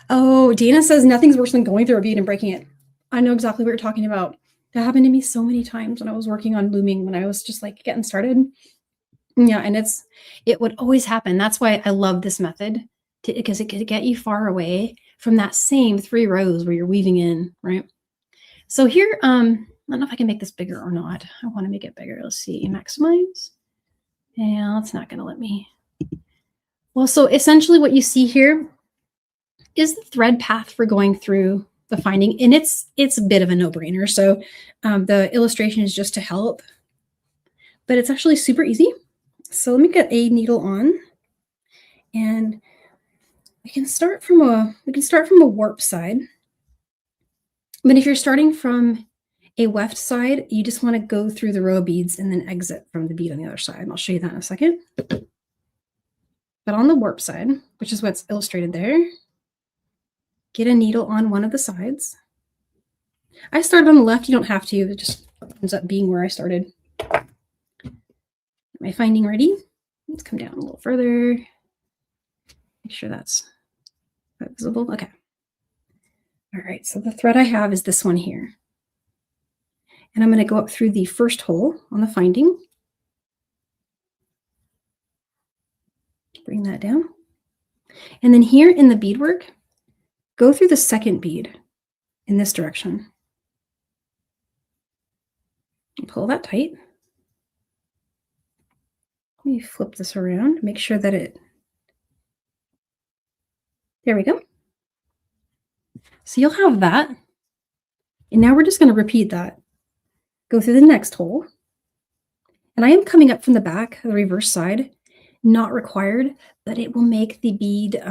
Oh, Dana says nothing's worse than going through a bead and breaking it. I know exactly what you're talking about. That happened to me so many times when I was working on looming, when I was just like getting started. Yeah, and it would always happen. That's why I love this method, because it could get you far away from that same 3 rows where you're weaving in, right? So here, I don't know if I can make this bigger or not. I want to make it bigger. Let's see, maximize. Yeah, it's not going to let me. Well, so essentially what you see here is the thread path for going through the finding, and it's a bit of a no-brainer. So the illustration is just to help, but it's actually super easy. So let me get a needle on, and we can start from a warp side. But if you're starting from a weft side, you just want to go through the row of beads and then exit from the bead on the other side. And I'll show you that in a second. But on the warp side, which is what's illustrated there, get a needle on one of the sides. I started on the left. You don't have to. It just ends up being where I started. Am I finding ready? Let's come down a little further. Make sure that's visible. Okay. All right. So the thread I have is this one here. And I'm going to go up through the first hole on the finding. Bring that down. And then here in the beadwork, go through the second bead in this direction. Pull that tight. Let me flip this around, make sure that there we go. So you'll have that. And now we're just going to repeat that. Go through the next hole. And I am coming up from the back, the reverse side, not required, but it will make the bead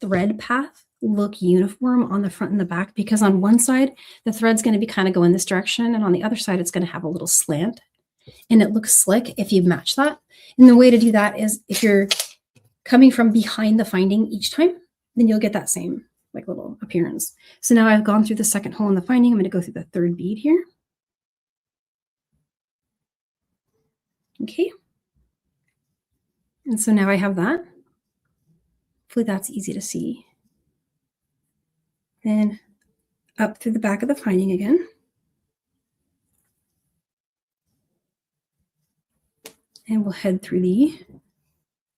thread path look uniform on the front and the back, because on one side, the thread's going to be kind of going this direction, and on the other side, it's going to have a little slant, and it looks slick if you match that. And the way to do that is if you're coming from behind the finding each time, then you'll get that same like little appearance. So now I've gone through the second hole in the finding. I'm going to go through the third bead here. Okay. And so now I have that. Hopefully that's easy to see. Then up through the back of the finding again. And we'll head through the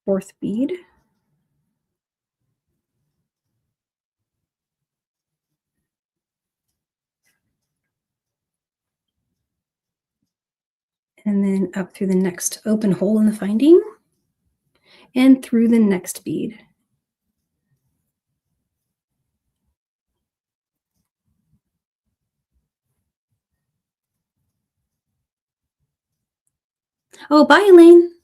fourth bead. And then up through the next open hole in the finding and through the next bead. Oh, bye, Elaine.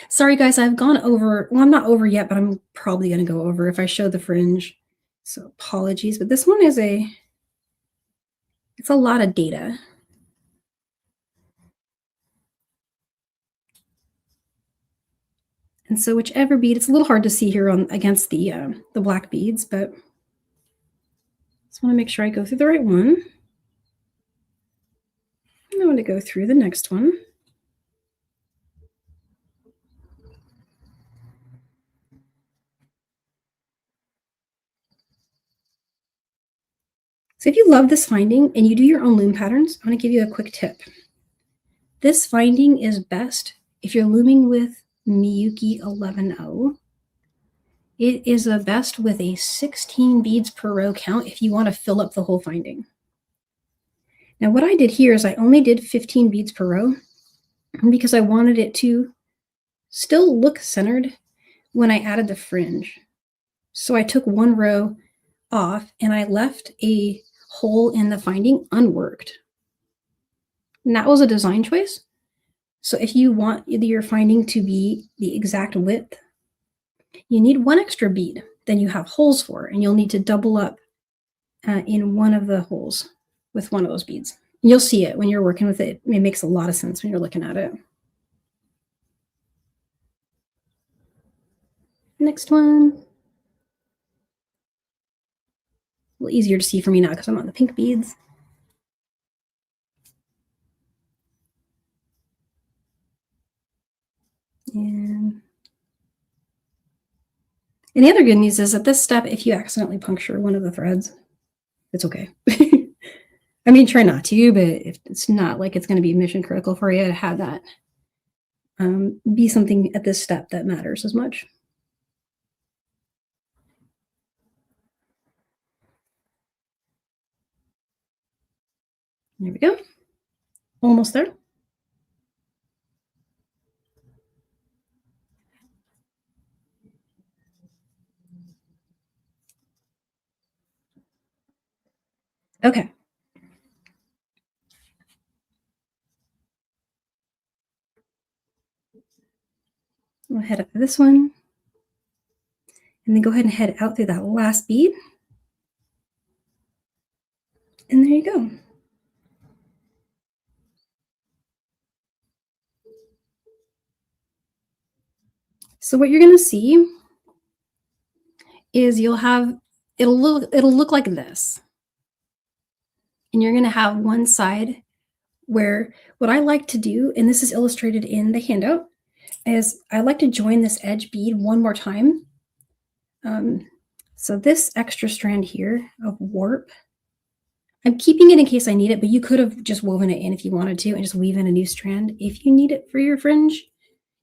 Sorry, guys, I've gone over. Well, I'm not over yet, but I'm probably going to go over if I show the fringe. So apologies, but this one is it's a lot of data. And so whichever bead, it's a little hard to see here on against the black beads, but just want to make sure I go through the right one. And I want to go through the next one. So if you love this finding and you do your own loom patterns, I'm going to give you a quick tip. This finding is best if you're looming with Miyuki 11.0. It is the best with a 16 beads per row count if you want to fill up the whole finding. Now what I did here is I only did 15 beads per row because I wanted it to still look centered when I added the fringe. So I took one row off and I left a hole in the finding unworked. And that was a design choice. So if you want your finding to be the exact width, you need one extra bead than you have holes for, and you'll need to double up in one of the holes with one of those beads. And you'll see it when you're working with it. It makes a lot of sense when you're looking at it. Next one. A little easier to see for me now because I'm on the pink beads. And the other good news is at this step, if you accidentally puncture one of the threads, it's okay. I mean, try not to, but if it's not like it's going to be mission critical for you to have that be something at this step that matters as much. There we go. Almost there. Okay. We'll head up to this one. And then go ahead and head out through that last bead. And there you go. So what you're going to see is you'll have, it'll look like this. And you're going to have one side where what I like to do, and this is illustrated in the handout, is I like to join this edge bead one more time. So this extra strand here of warp, I'm keeping it in case I need it, but you could have just woven it in if you wanted to and just weave in a new strand if you need it for your fringe.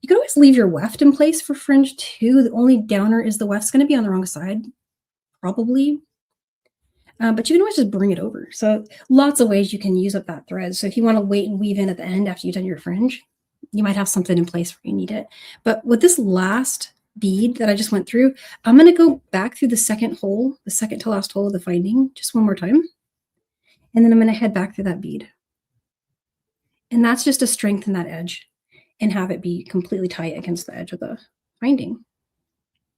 You could always leave your weft in place for fringe too. The only downer is the weft's going to be on the wrong side, probably. But you can always just bring it over. So lots of ways you can use up that thread. So if you want to wait and weave in at the end after you've done your fringe, you might have something in place where you need it. But with this last bead that I just went through, I'm going to go back through the second hole, the second to last hole of the finding, just one more time. And then I'm going to head back through that bead. And that's just to strengthen that edge and have it be completely tight against the edge of the finding.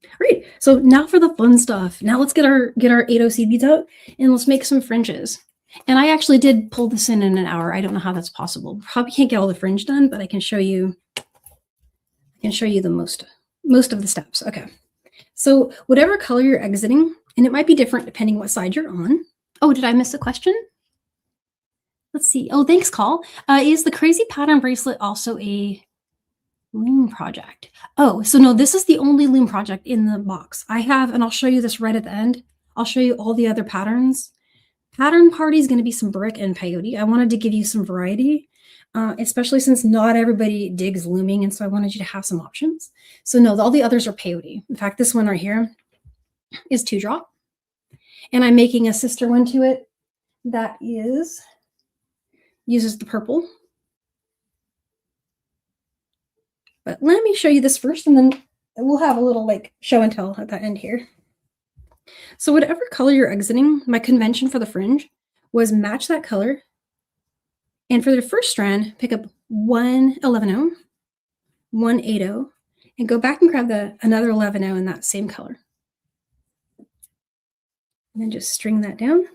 All right, so now for the fun stuff. Now let's get our 8 seed beads out and let's make some fringes. And I actually did pull this in an hour. I don't know how that's possible. Probably can't get all the fringe done, but I can show you the most of the steps. Okay. So whatever color you're exiting, and it might be different depending what side you're on. Oh, did I miss a question? Let's see. Oh, thanks, Call. Is the Crazy Pattern Bracelet also a Loom project? Oh, so no, this is the only Loom project in the box. I have, and I'll show you this right at the end. I'll show you all the other patterns. Pattern Party is going to be some brick and peyote. I wanted to give you some variety, especially since not everybody digs looming, and so I wanted you to have some options. So no, all the others are peyote. In fact, this one right here is 2-drop, and I'm making a sister one to it that uses the purple. But let me show you this first, and then we'll have a little like show and tell at the end here. So whatever color you're exiting, my convention for the fringe was match that color. And for the first strand, pick up 1 11-0, 1 8-0, and go back and grab another 11-0 in that same color. And then just string that down.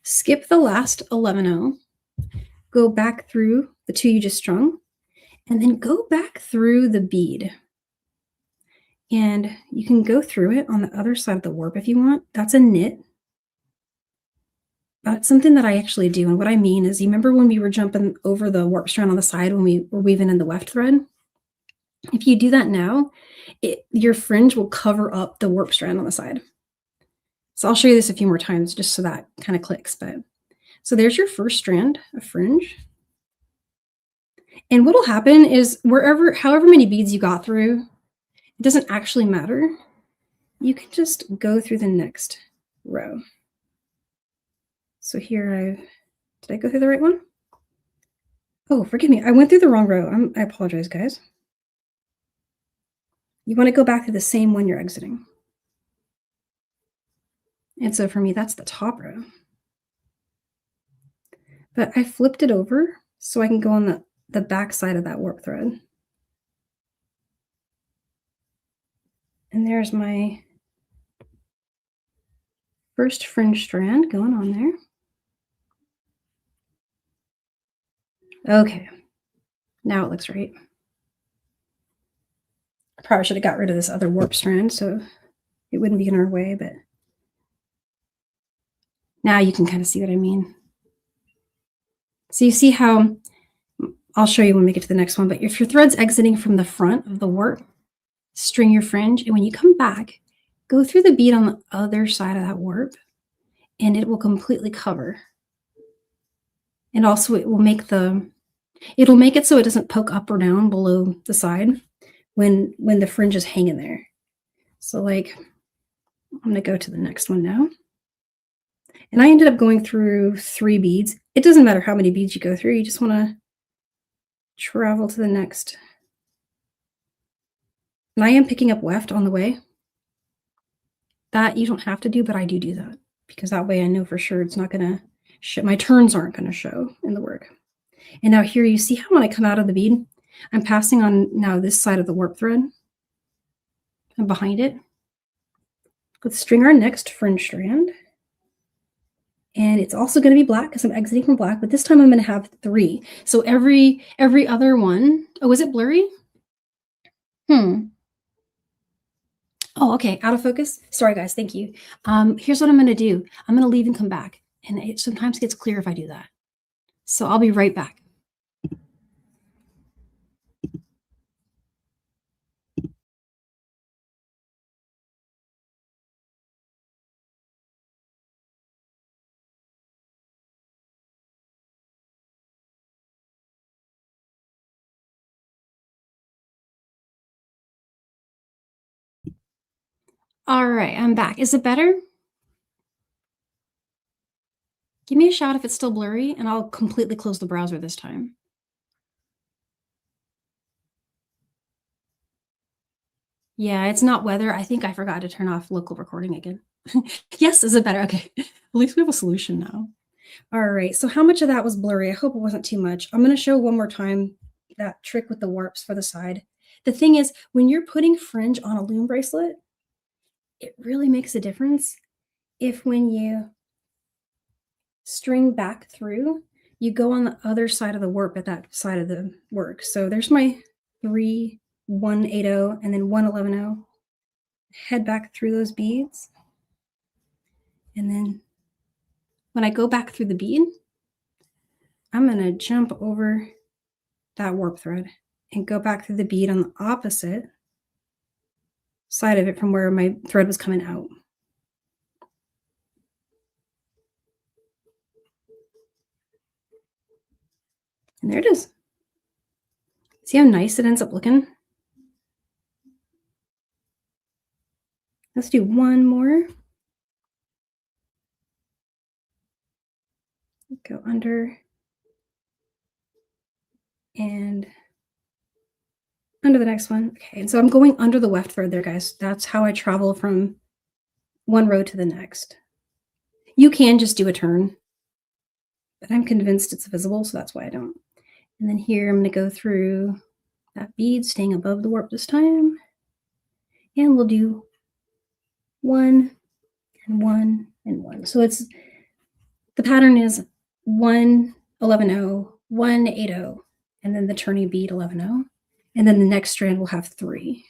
Skip the last 11-0, go back through the 2 you just strung, and then go back through the bead. And you can go through it on the other side of the warp if you want. That's a knit. That's something that I actually do. And what I mean is, you remember when we were jumping over the warp strand on the side when we were weaving in the weft thread? If you do that now, your fringe will cover up the warp strand on the side. So I'll show you this a few more times just so that kind of clicks. But so there's your first strand of fringe. And what'll happen is however many beads you got through, it doesn't actually matter. You can just go through the next row. So here did I go through the right one? Oh, forgive me. I went through the wrong row. I apologize, guys. You want to go back to the same one you're exiting. And so for me, that's the top row. But I flipped it over so I can go on the back side of that warp thread. And there's my first fringe strand going on there. Okay, now it looks right. I probably should have got rid of this other warp strand so it wouldn't be in our way, but now you can kind of see what I mean. So you see how, I'll show you when we get to the next one, but if your thread's exiting from the front of the warp, string your fringe, and when you come back, go through the bead on the other side of that warp, and it will completely cover. And also it will make it so it doesn't poke up or down below the side when the fringe is hanging there. So like, I'm going to go to the next one now. And I ended up going through 3 beads. It doesn't matter how many beads you go through. You just want to travel to the next. And I am picking up weft on the way. That you don't have to do, but I do that because that way I know for sure it's not going to show. My turns aren't going to show in the work. And now here you see how when I come out of the bead, I'm passing on now this side of the warp thread and behind it. Let's string our next fringe strand. And it's also going to be black because I'm exiting from black, but this time I'm going to have 3. So every other one. Oh, is it blurry? Oh, okay, out of focus. Sorry, guys. Thank you. Here's what I'm going to do. I'm going to leave and come back. And it sometimes gets clear if I do that. So I'll be right back. All right, I'm back. Is it better? Give me a shout if it's still blurry, and I'll completely close the browser this time. Yeah, it's not weather. I think I forgot to turn off local recording again. Yes, is it better? Okay. At least we have a solution now. All right. So how much of that was blurry? I hope it wasn't too much. I'm going to show one more time that trick with the warps for the side. The thing is, when you're putting fringe on a loom bracelet, it really makes a difference if when you string back through, you go on the other side of the warp at that side of the work. So there's my 3, 180, and then 111. Head back through those beads. And then when I go back through the bead, I'm going to jump over that warp thread and go back through the bead on the opposite side of it from where my thread was coming out. And there it is. See how nice it ends up looking? Let's do one more. Go under and under the next one. Okay, and so I'm going under the weft thread there, guys. That's how I travel from one row to the next. You can just do a turn, but I'm convinced it's visible, so that's why I don't. And then here I'm going to go through that bead, staying above the warp this time. And we'll do 1 and 1 and 1. So it's the pattern is 1, 11, 1, 8, and then the turning bead 11, and then the next strand will have 3.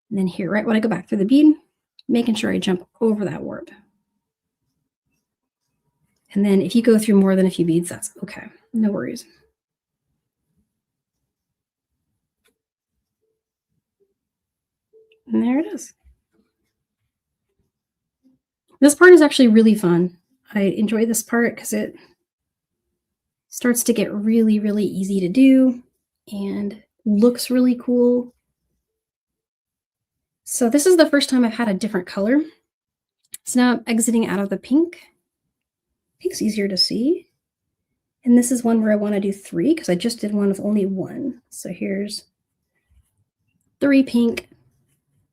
And then here, right when I go back through the bead, making sure I jump over that warp. And then if you go through more than a few beads, that's okay. No worries. And there it is. This part is actually really fun. I enjoy this part because it starts to get really, really easy to do and looks really cool. So this is the first time I've had a different color. So now I'm exiting out of the pink. Pink's easier to see. And this is one where I want to do 3 because I just did one with only 1. So here's 3 pink,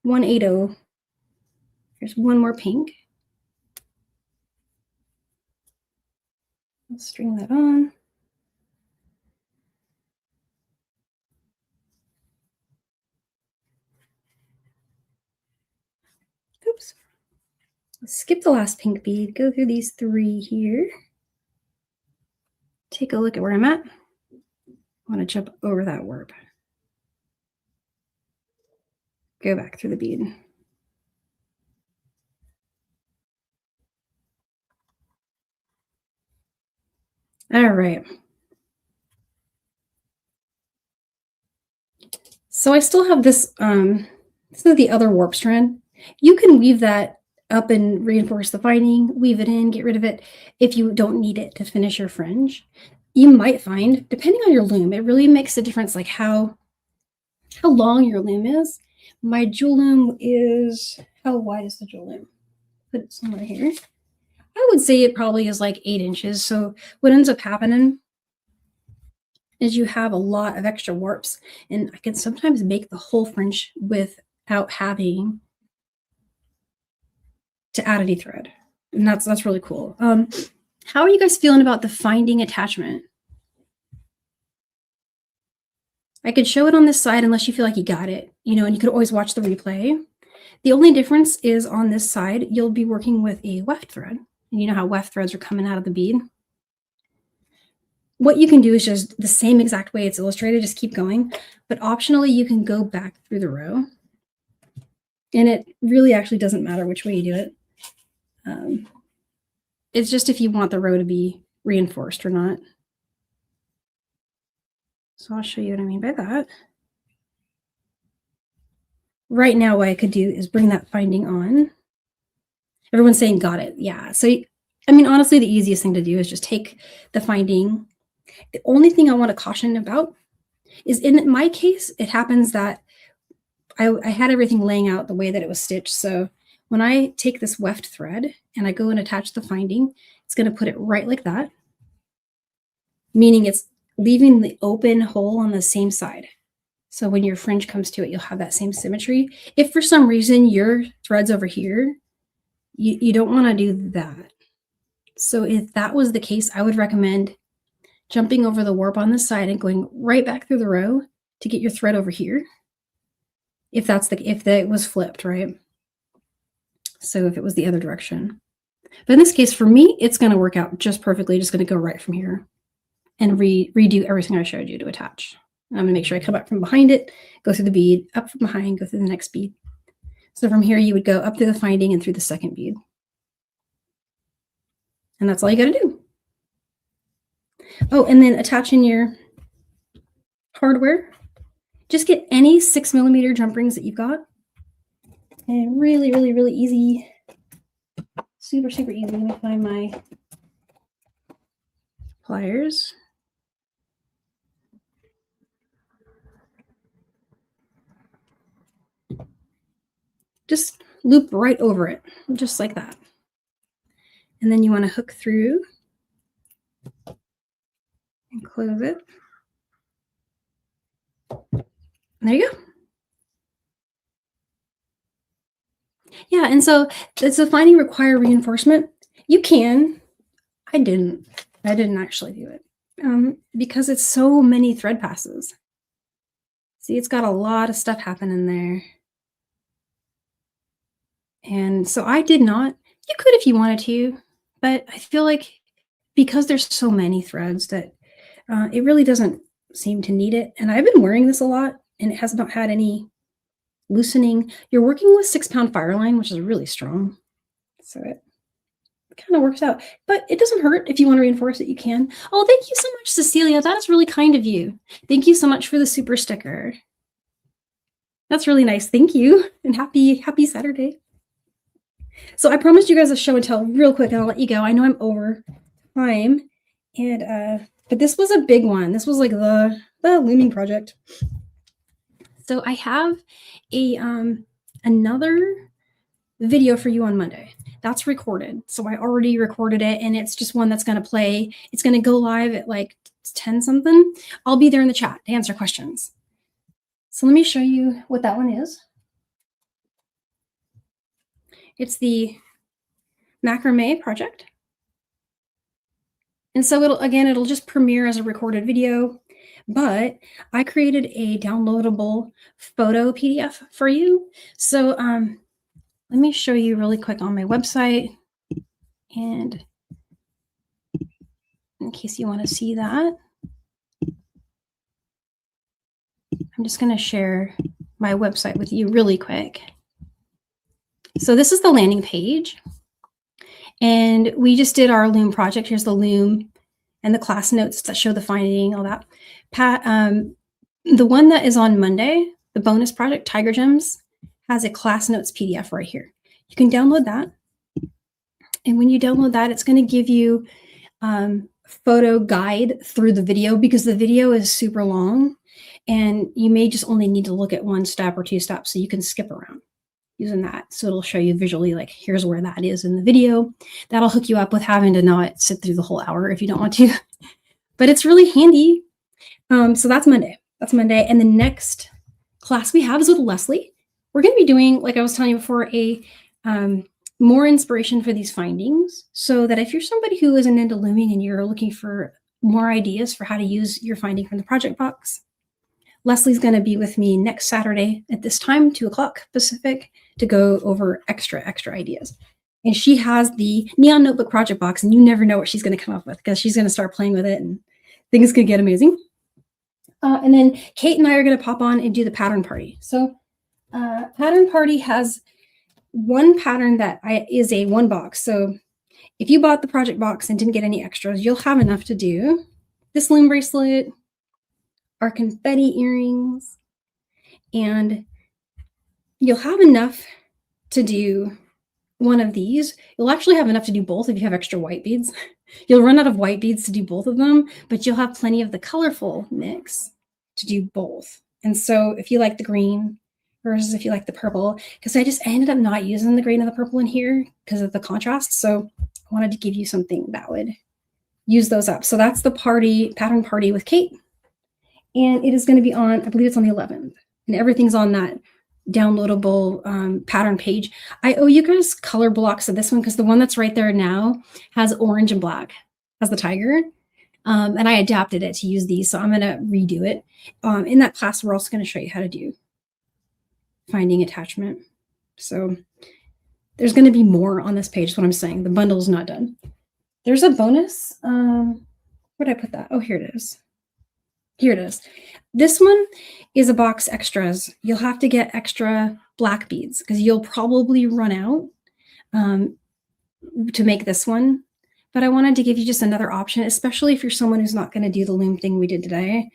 180. Here's one more pink. Let's string that on. Oops. Let's skip the last pink bead, go through these 3 here. Take a look at where I'm at. I want to jump over that warp. Go back through the bead. All right. So I still have this, this is the other warp strand. You can weave that up and reinforce the binding, weave it in, get rid of it if you don't need it to finish your fringe. You might find, depending on your loom, it really makes a difference like how long your loom is. My jewel loom is, how wide is the jewel loom? Put it somewhere here. I would say it probably is like 8 inches. So what ends up happening is you have a lot of extra warps, and I can sometimes make the whole fringe without having to add any thread. And that's really cool. How are you guys feeling about the finding attachment? I could show it on this side unless you feel like you got it, and you could always watch the replay. The only difference is on this side, you'll be working with a weft thread. And you know how weft threads are coming out of the bead. What you can do is just the same exact way it's illustrated, just keep going. But optionally, you can go back through the row. And it really actually doesn't matter which way you do it. It's just if you want the row to be reinforced or not. So I'll show you what I mean by that. Right now, what I could do is bring that finding on. Everyone's saying got it. Yeah. So, I mean, honestly, the easiest thing to do is just take the finding. The only thing I want to caution about is in my case, it happens that I had everything laying out the way that it was stitched. So when I take this weft thread and I go and attach the finding, it's going to put it right like that, meaning it's leaving the open hole on the same side. So when your fringe comes to it, you'll have that same symmetry. If for some reason your thread's over here, you don't want to do that. So if that was the case, I would recommend jumping over the warp on the side and going right back through the row to get your thread over here. If that was flipped, right? So if it was the other direction. But in this case, for me, it's going to work out just perfectly. Just going to go right from here and redo everything I showed you to attach. And I'm going to make sure I come up from behind it, go through the bead, up from behind, go through the next bead. So from here, you would go up through the finding and through the second bead. And that's all you got to do. Oh, and then attaching your hardware. Just get any 6mm jump rings that you've got. And really, really, really easy. Super, super easy. Let me find my pliers. Just loop right over it, just like that. And then you want to hook through and close it. And there you go. Yeah, and so does the finding require reinforcement? You can. I didn't actually do it because it's so many thread passes. See, it's got a lot of stuff happening there. And so I did not. You could if you wanted to, but I feel like because there's so many threads that it really doesn't seem to need it. And I've been wearing this a lot and it has not had any loosening. You're working with 6-pound Fireline, which is really strong. So it kind of works out, but it doesn't hurt. If you want to reinforce it, you can. Oh, thank you so much, Cecilia. That is really kind of you. Thank you so much for the super sticker. That's really nice. Thank you. And happy Saturday. So I promised you guys a show and tell real quick, and I'll let you go. I know I'm over time, and but this was a big one. This was like the Looming project. So I have a another video for you on Monday. That's recorded. So I already recorded it, and it's just one that's going to play. It's going to go live at like 10 something. I'll be there in the chat to answer questions. So let me show you what that one is. It's the macrame project. And so it'll just premiere as a recorded video, but I created a downloadable photo PDF for you. So let me show you really quick on my website, and in case you want to see that, I'm just going to share my website with you really quick. So this is the landing page, and we just did our Loom project. Here's the Loom and the class notes that show the finding, all that. The one that is on Monday, the bonus project, Tiger Gems, has a class notes PDF right here. You can download that. And when you download that, it's going to give you photo guide through the video, because the video is super long and you may just only need to look at one step or two steps, so you can skip around using that. So it'll show you visually, like, here's where that is in the video. That'll hook you up with having to not sit through the whole hour if you don't want to. But it's really handy. So that's Monday. That's Monday. And the next class we have is with Leslie. We're going to be doing, like I was telling you before, a more inspiration for these findings, so that if you're somebody who isn't into looming and you're looking for more ideas for how to use your finding from the project box, Leslie's going to be with me next Saturday at this time, 2 o'clock Pacific, to go over extra ideas. And she has the Neon Notebook project box, and you never know what she's going to come up with, because she's going to start playing with it and things could get amazing. And then Kate and I are going to pop on and do the pattern party. So pattern party has one pattern that is a 1 box. So if you bought the project box and didn't get any extras, you'll have enough to do this loom bracelet, our confetti earrings, and you'll have enough to do one of these. You'll actually have enough to do both if you have extra white beads. You'll run out of white beads to do both of them, but you'll have plenty of the colorful mix to do both. And so if you like the green, versus if you like the purple, because I ended up not using the green and the purple in here because of the contrast. So I wanted to give you something that would use those up. So that's the pattern party with Kate. And it is going to be on, I believe it's on the 11th. And everything's on that downloadable pattern page. I owe you guys color blocks of this one because the one that's right there now has orange and black, has the tiger. And I adapted it to use these, so I'm going to redo it. In that class, we're also going to show you how to do finding attachment. So there's going to be more on this page, is what I'm saying. The bundle is not done. There's a bonus. Where did I put that? Oh, here it is. Here it is. This one is a box extras. You'll have to get extra black beads because you'll probably run out to make this one. But I wanted to give you just another option, especially if you're someone who's not going to do the loom thing we did today.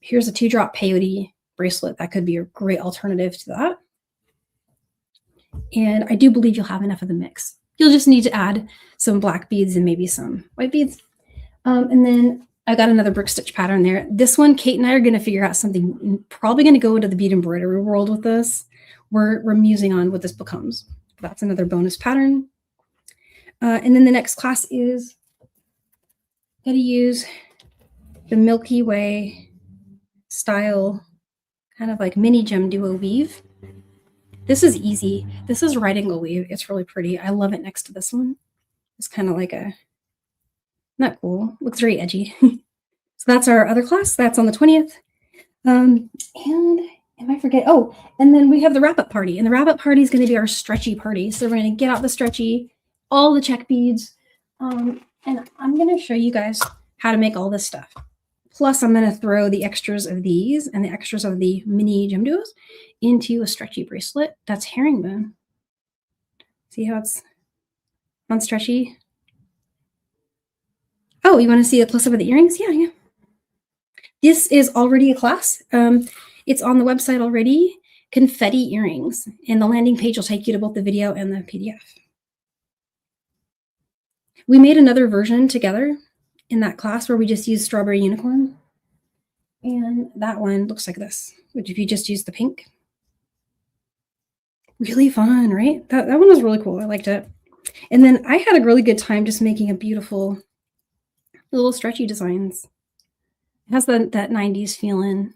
Here's a 2-drop peyote bracelet. That could be a great alternative to that. And I do believe you'll have enough of the mix. You'll just need to add some black beads and maybe some white beads. And then I got another brick stitch pattern there. This one, Kate and I are going to figure out something, probably going to go into the bead embroidery world with this. We're musing on what this becomes. That's another bonus pattern. And then the next class is going to use the Milky Way style, kind of like mini gem duo weave. This is easy. This is right angle weave. It's really pretty. I love it next to this one. It's kind of like a, not cool. Looks very edgy. So that's our other class. That's on the 20th. And am I forget? Oh, and then we have the wrap-up party. And the wrap-up party is going to be our stretchy party. So we're going to get out the stretchy, all the check beads. And I'm going to show you guys how to make all this stuff. Plus, I'm going to throw the extras of these and the extras of the mini gem duos into a stretchy bracelet. That's herringbone. See how it's on stretchy? Oh, you want to see a close-up of the earrings? Yeah. This is already a class. It's on the website already. Confetti earrings. And the landing page will take you to both the video and the PDF. We made another version together in that class where we just used Strawberry Unicorne. And that one looks like this, which if you just use the pink. Really fun, right? That one was really cool. I liked it. And then I had a really good time just making a beautiful little stretchy designs. It has that 90s feeling.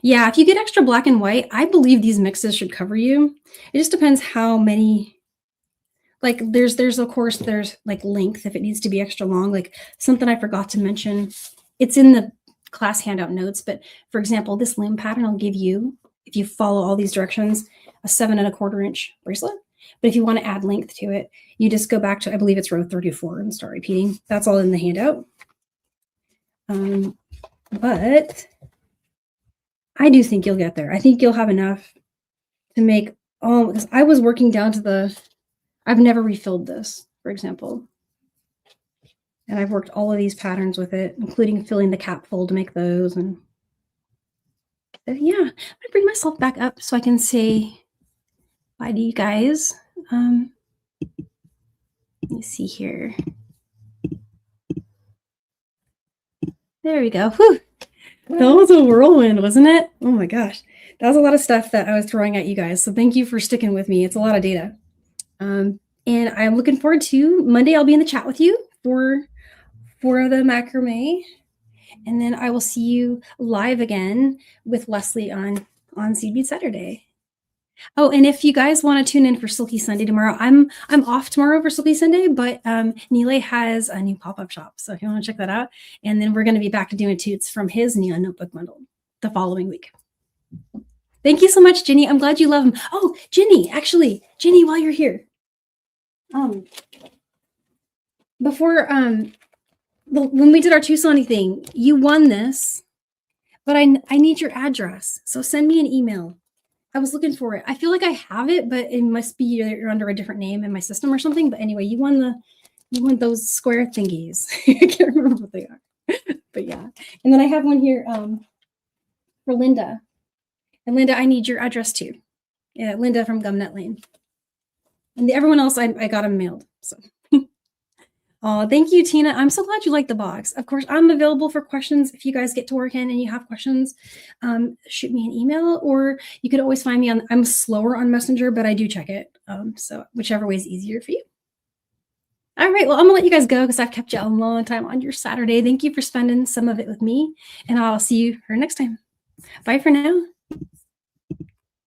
Yeah, if you get extra black and white, I believe these mixes should cover you. It just depends how many. Like there's of course there's like length if it needs to be extra long. Like something I forgot to mention, it's in the class handout notes, but for example, this loom pattern will give you, if you follow all these directions, a 7 1/4 inch bracelet. But if you want to add length to it, you just go back to, I believe it's row 34 and start repeating. That's all in the handout. But I do think you'll get there. I think you'll have enough to make all, because I was working down to the, I've never refilled this, for example. And I've worked all of these patterns with it, including filling the cap fold to make those. And yeah, I'm going to bring myself back up so I can say bye to you guys. Let me see here. There we go. Whew. That was a whirlwind, wasn't it? Oh my gosh. That was a lot of stuff that I was throwing at you guys. So thank you for sticking with me. It's a lot of data. And I'm looking forward to Monday. I'll be in the chat with you for the macrame. And then I will see you live again with Leslie on Seed Bead Saturday. Oh, and if you guys want to tune in for Silky Sunday tomorrow, I'm off tomorrow for Silky Sunday, but Nile has a new pop-up shop. So if you want to check that out, and then we're going to be back to doing toots from his Nile notebook bundle the following week. Thank you so much, Ginny. I'm glad you love them. Oh, Ginny, while you're here, before when we did our Tucson thing, you won this, but I need your address. So send me an email. I was looking for it. I feel like I have it, but it must be you're under a different name in my system or something. But anyway, you won those square thingies. I can't remember what they are, but yeah. And then I have one here for Linda. And Linda, I need your address too. Yeah, Linda from Gumnut Lane. And everyone else, I got them mailed. So Oh, thank you, Tina. I'm so glad you like the box. Of course, I'm available for questions. If you guys get to work in and you have questions, shoot me an email, or you could always find me on, I'm slower on Messenger, but I do check it. So whichever way is easier for you. All right, well, I'm gonna let you guys go because I've kept you a long time on your Saturday. Thank you for spending some of it with me, and I'll see you here next time. Bye for now.